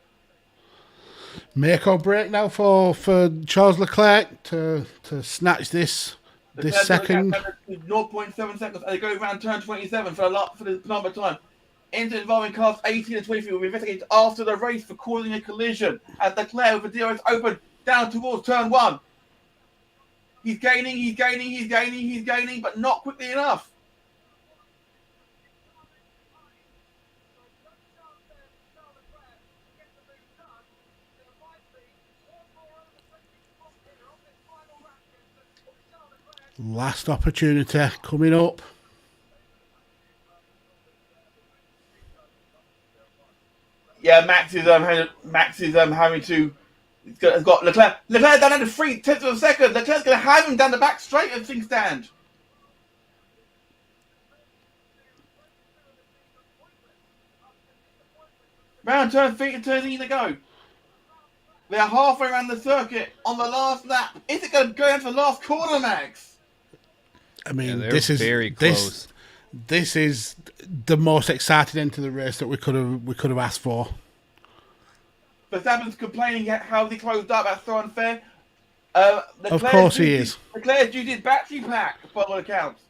Make or break now for Charles Leclerc to snatch this second. 0.7 seconds as they go around turn 27 for the number time. Into involving cars 18 and 23 will be investigated after the race for causing a collision as Leclerc with the DRS open down towards turn 1. He's gaining, but not quickly enough. Last opportunity coming up. Yeah, Max is having to. He's got Leclerc. Leclerc down under 3/10 of a second. Leclerc's going to have him down the back straight as things stand. Round turn 13 to go. They're halfway around the circuit on the last lap. Is it going to go into the last corner, Max? I mean, Yeah, this is very close. This is the most exciting end to the race that we could have asked for. Verstappen's complaining how they closed up. That's so unfair. Of course he is. Leclerc's due his battery pack, by all accounts.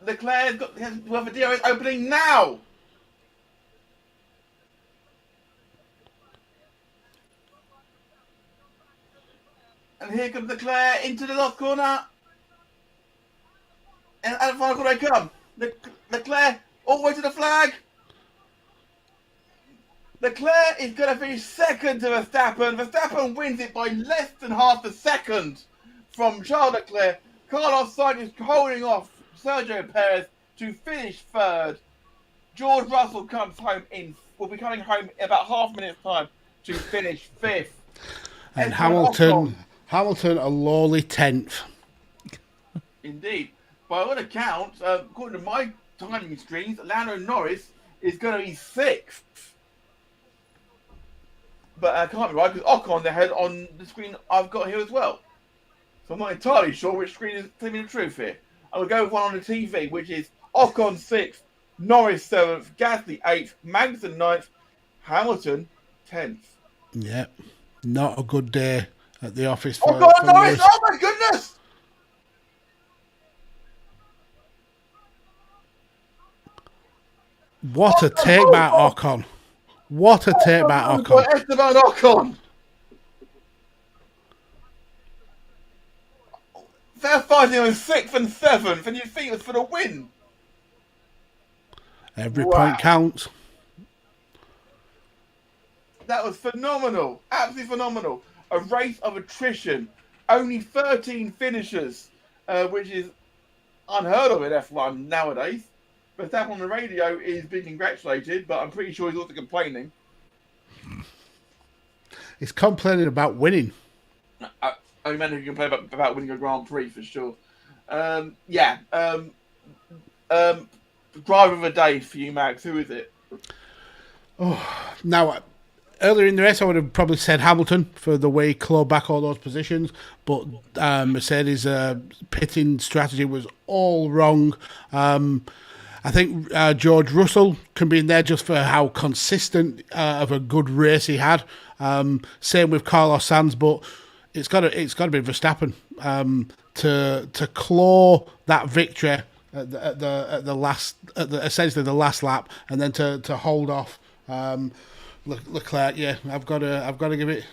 Leclerc's got the DRS opening now. And here comes Leclerc into the last corner. And at the final corner they come. Leclerc all the way to the flag. Leclerc is going to finish second to Verstappen. Verstappen wins it by less than half a second from Charles Leclerc. Carlos Sainz is holding off Sergio Perez to finish third. George Russell will be coming home in about half a minute's time to finish fifth. And Hamilton a lowly 10th. Indeed. By all accounts, according to my timing screens, Lando Norris is going to be sixth. But I can't be right because Ocon ahead on the screen I've got here as well. So I'm not entirely sure which screen is telling me the truth here. I will go with one on the TV, which is Ocon 6th, Norris 7th, Gasly 8th, Magnussen 9th, Hamilton 10th. Yeah, not a good day at the office for Norris! Oh my goodness! What a take by Ocon. What a take by Ocon. Esteban Ocon. They're fighting on 6th and 7th, and you think it was for the win. Every point counts. That was phenomenal. Absolutely phenomenal. A race of attrition. Only 13 finishers, which is unheard of in F1 nowadays. Verstappen on the radio is being congratulated, but I'm pretty sure he's also complaining. He's complaining about winning. only man who can complain about winning a Grand Prix for sure. Driver of the day for you, Max. Who is it? Now, earlier in the race, I would have probably said Hamilton for the way he clawed back all those positions, but Mercedes' pitting strategy was all wrong. I think George Russell can be in there just for how consistent of a good race he had. Same with Carlos Sainz, but it's got to be Verstappen to claw that victory essentially the last lap, and then to hold off Leclerc. Yeah, I've got to give it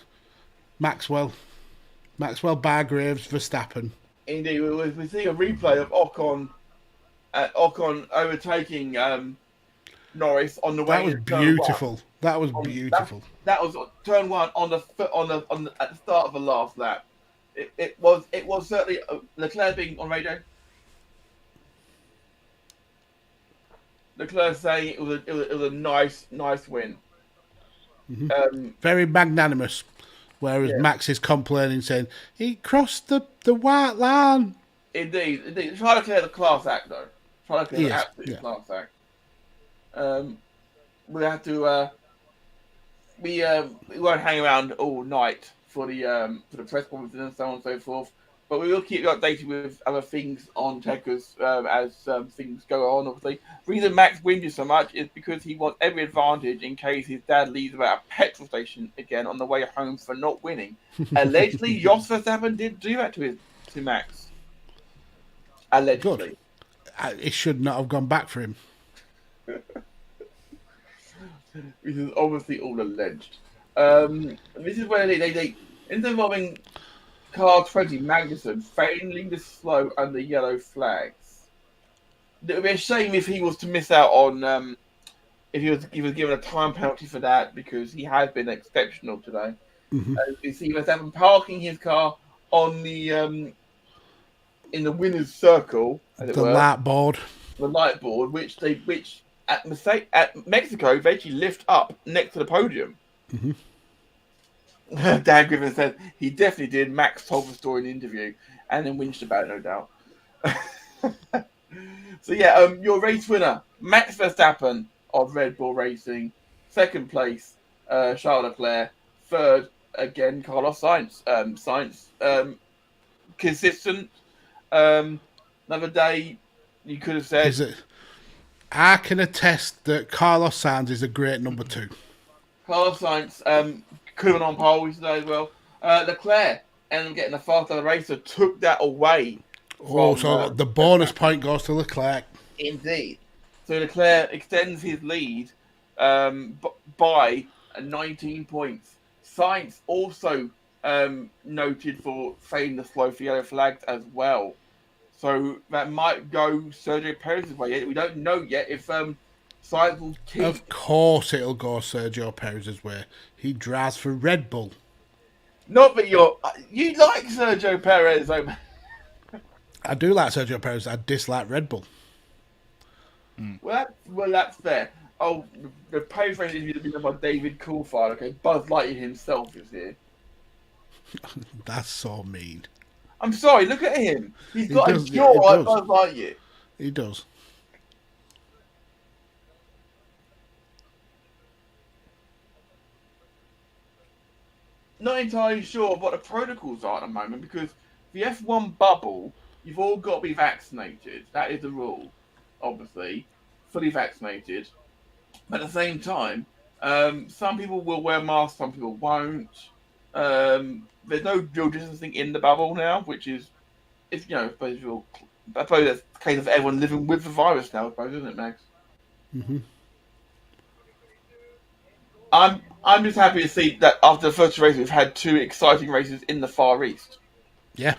Maxwell, Bargraves, Verstappen. Indeed, we're seeing a replay of Ocon overtaking Norris on the way. That was beautiful. That was beautiful. That was turn one at the start of the last lap. It was certainly Leclerc being on radio. Leclerc saying it was a nice win. Mm-hmm. Very magnanimous. Whereas Max is complaining, saying he crossed the white line. Indeed. Try to clear the class act though. Try to clear the absolute class act. We have to. We won't hang around all night for the press conferences and so on and so forth. But we will keep you updated with other things on Tekkers as things go on. Obviously, the reason Max whinges so much is because he wants every advantage in case his dad leaves him at a petrol station again on the way home for not winning. Allegedly, Jos Verstappen did do that to Max. Allegedly. Good. It should not have gone back for him. This is obviously all alleged. This is where they involving car 20 Magnussen failing to slow under yellow flags. It would be a shame if he was to miss out on if he was given a time penalty for that, because he has been exceptional today. Mm-hmm. You see Verstappen parking his car on the in the winner's circle, as it were. Light board, which at Mexico they actually lift up next to the podium. Mm-hmm. Dan Griffin said he definitely did. Max told the story in the interview and then whinged about it, no doubt. So your race winner, Max Verstappen of Red Bull Racing. Second place, Charles Leclerc. Third, again, Carlos Sainz. Consistent. Another day, you could have said. I can attest that Carlos Sainz is a great number 2. Carlos Sainz could have been on pole today as well. Leclerc ended up getting the fast other racer, took that away. So the bonus point goes to Leclerc. Indeed. So Leclerc extends his lead by 19 points. Sainz also noted for failing the slow for yellow flags as well. So that might go Sergio Perez's way. We don't know yet if Sainz will keep. Of course it'll go Sergio Perez's way. He drives for Red Bull. Not that you like Sergio Perez, though. I do like Sergio Perez. I dislike Red Bull. Well, that's fair. Oh, the paraphrase is going to be done by David Coulthard. Okay, Buzz Lightyear himself is here. That's so mean. I'm sorry. Look at him. He's got a jaw like Buzz Lightyear. He does. Not entirely sure what the protocols are at the moment, because the F1 bubble, you've all got to be vaccinated. That is the rule, obviously. Fully vaccinated. But at the same time, some people will wear masks, some people won't. There's no real distancing in the bubble now, which is, I suppose that's the case of everyone living with the virus now, I suppose, isn't it, Max? Mm-hmm. I'm just happy to see that after the first race, we've had 2 exciting races in the Far East. Yeah.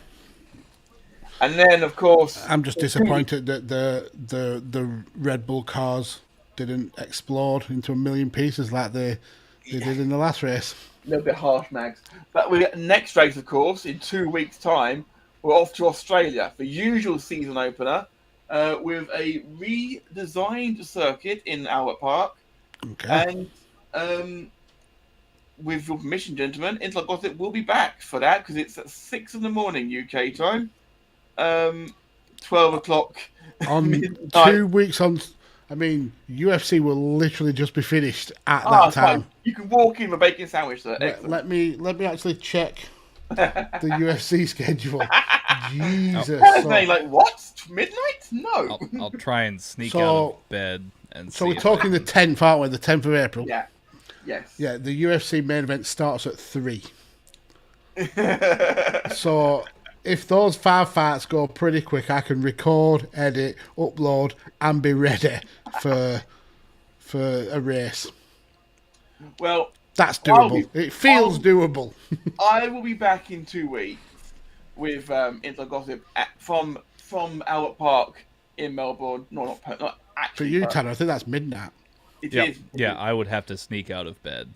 And then, of course, I'm just disappointed that the Red Bull cars didn't explode into a million pieces like they did in the last race. A little bit harsh, Max. But we next race, of course, in 2 weeks' time, we're off to Australia, the usual season opener, with a redesigned circuit in Albert Park. Okay. And with your permission, gentlemen, Interlagossip will be back for that because it's at 6 in the morning UK time. 12 o'clock on midnight. 2 weeks on. I mean, UFC will literally just be finished at that time. Fine. You can walk in with a bacon sandwich, sir. Let me actually check the UFC schedule. Jesus. Like, what? Midnight? No. I'll try and sneak out of bed and. So we're talking the 10th, aren't we? The 10th of April. Yeah. Yes. Yeah. The UFC main event starts at 3. So if those 5 fights go pretty quick, I can record, edit, upload, and be ready for a race. Well, that's doable. It feels doable. I will be back in 2 weeks with Interlagossip from Albert Park in Melbourne. Not actually. For you, Tanner, I think that's midnight. It is. Yeah, I would have to sneak out of bed.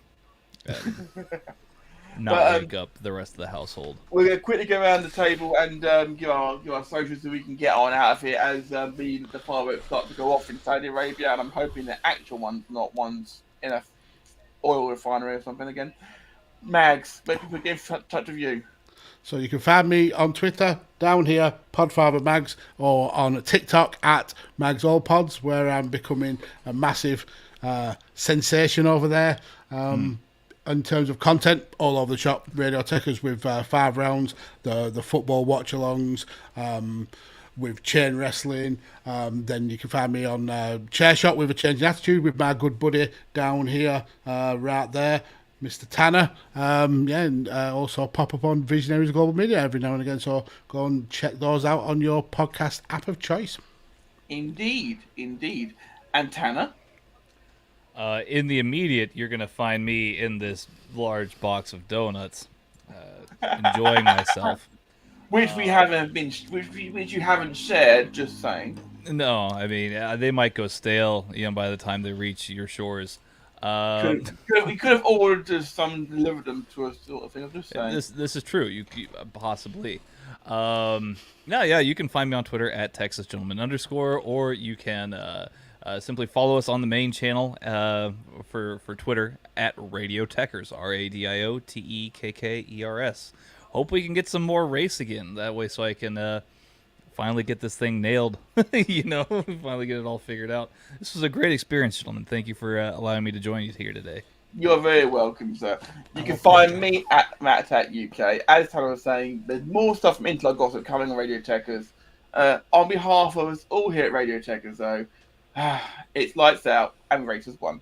Not wake up the rest of the household. We're going to quickly go around the table and give our socials so we can get on out of here as the fireworks start to go off in Saudi Arabia, and I'm hoping the actual ones, not ones in a oil refinery or something again. Mags, where people get in touch with you? So you can find me on Twitter, down here, PodfatherMags, or on TikTok at MagsAllPods, where I'm becoming a massive sensation over there. In terms of content, all over the shop, Radio Tekkers with 5 rounds, the football watch-alongs, with chain wrestling. Then you can find me on Chair Shot with a Changing Attitude with my good buddy down here, right there, Mr. Tanner. And also pop up on Visionaries Global Media every now and again. So go and check those out on your podcast app of choice. Indeed. And Tanner? In the immediate, you're going to find me in this large box of donuts, enjoying myself. Which you haven't shared, just saying. No, I mean, they might go stale, by the time they reach your shores. We could have ordered some, delivered them to us, sort of thing. I'm just saying. This is true. You possibly. You can find me on Twitter at TexasGentleman_, or you can simply follow us on the main channel for Twitter at Radio Tekkers, RadioTekkers. Hope we can get some more race again. That way, so I can finally get this thing nailed. Finally get it all figured out. This was a great experience, gentlemen. Thank you for allowing me to join you here today. You're very welcome, sir. You can find me at MattAttackUK. As Tanner was saying, there's more stuff from Interlagossip coming on Radio Tekkers. On behalf of us all here at Radio Tekkers, though, it's lights out and races won.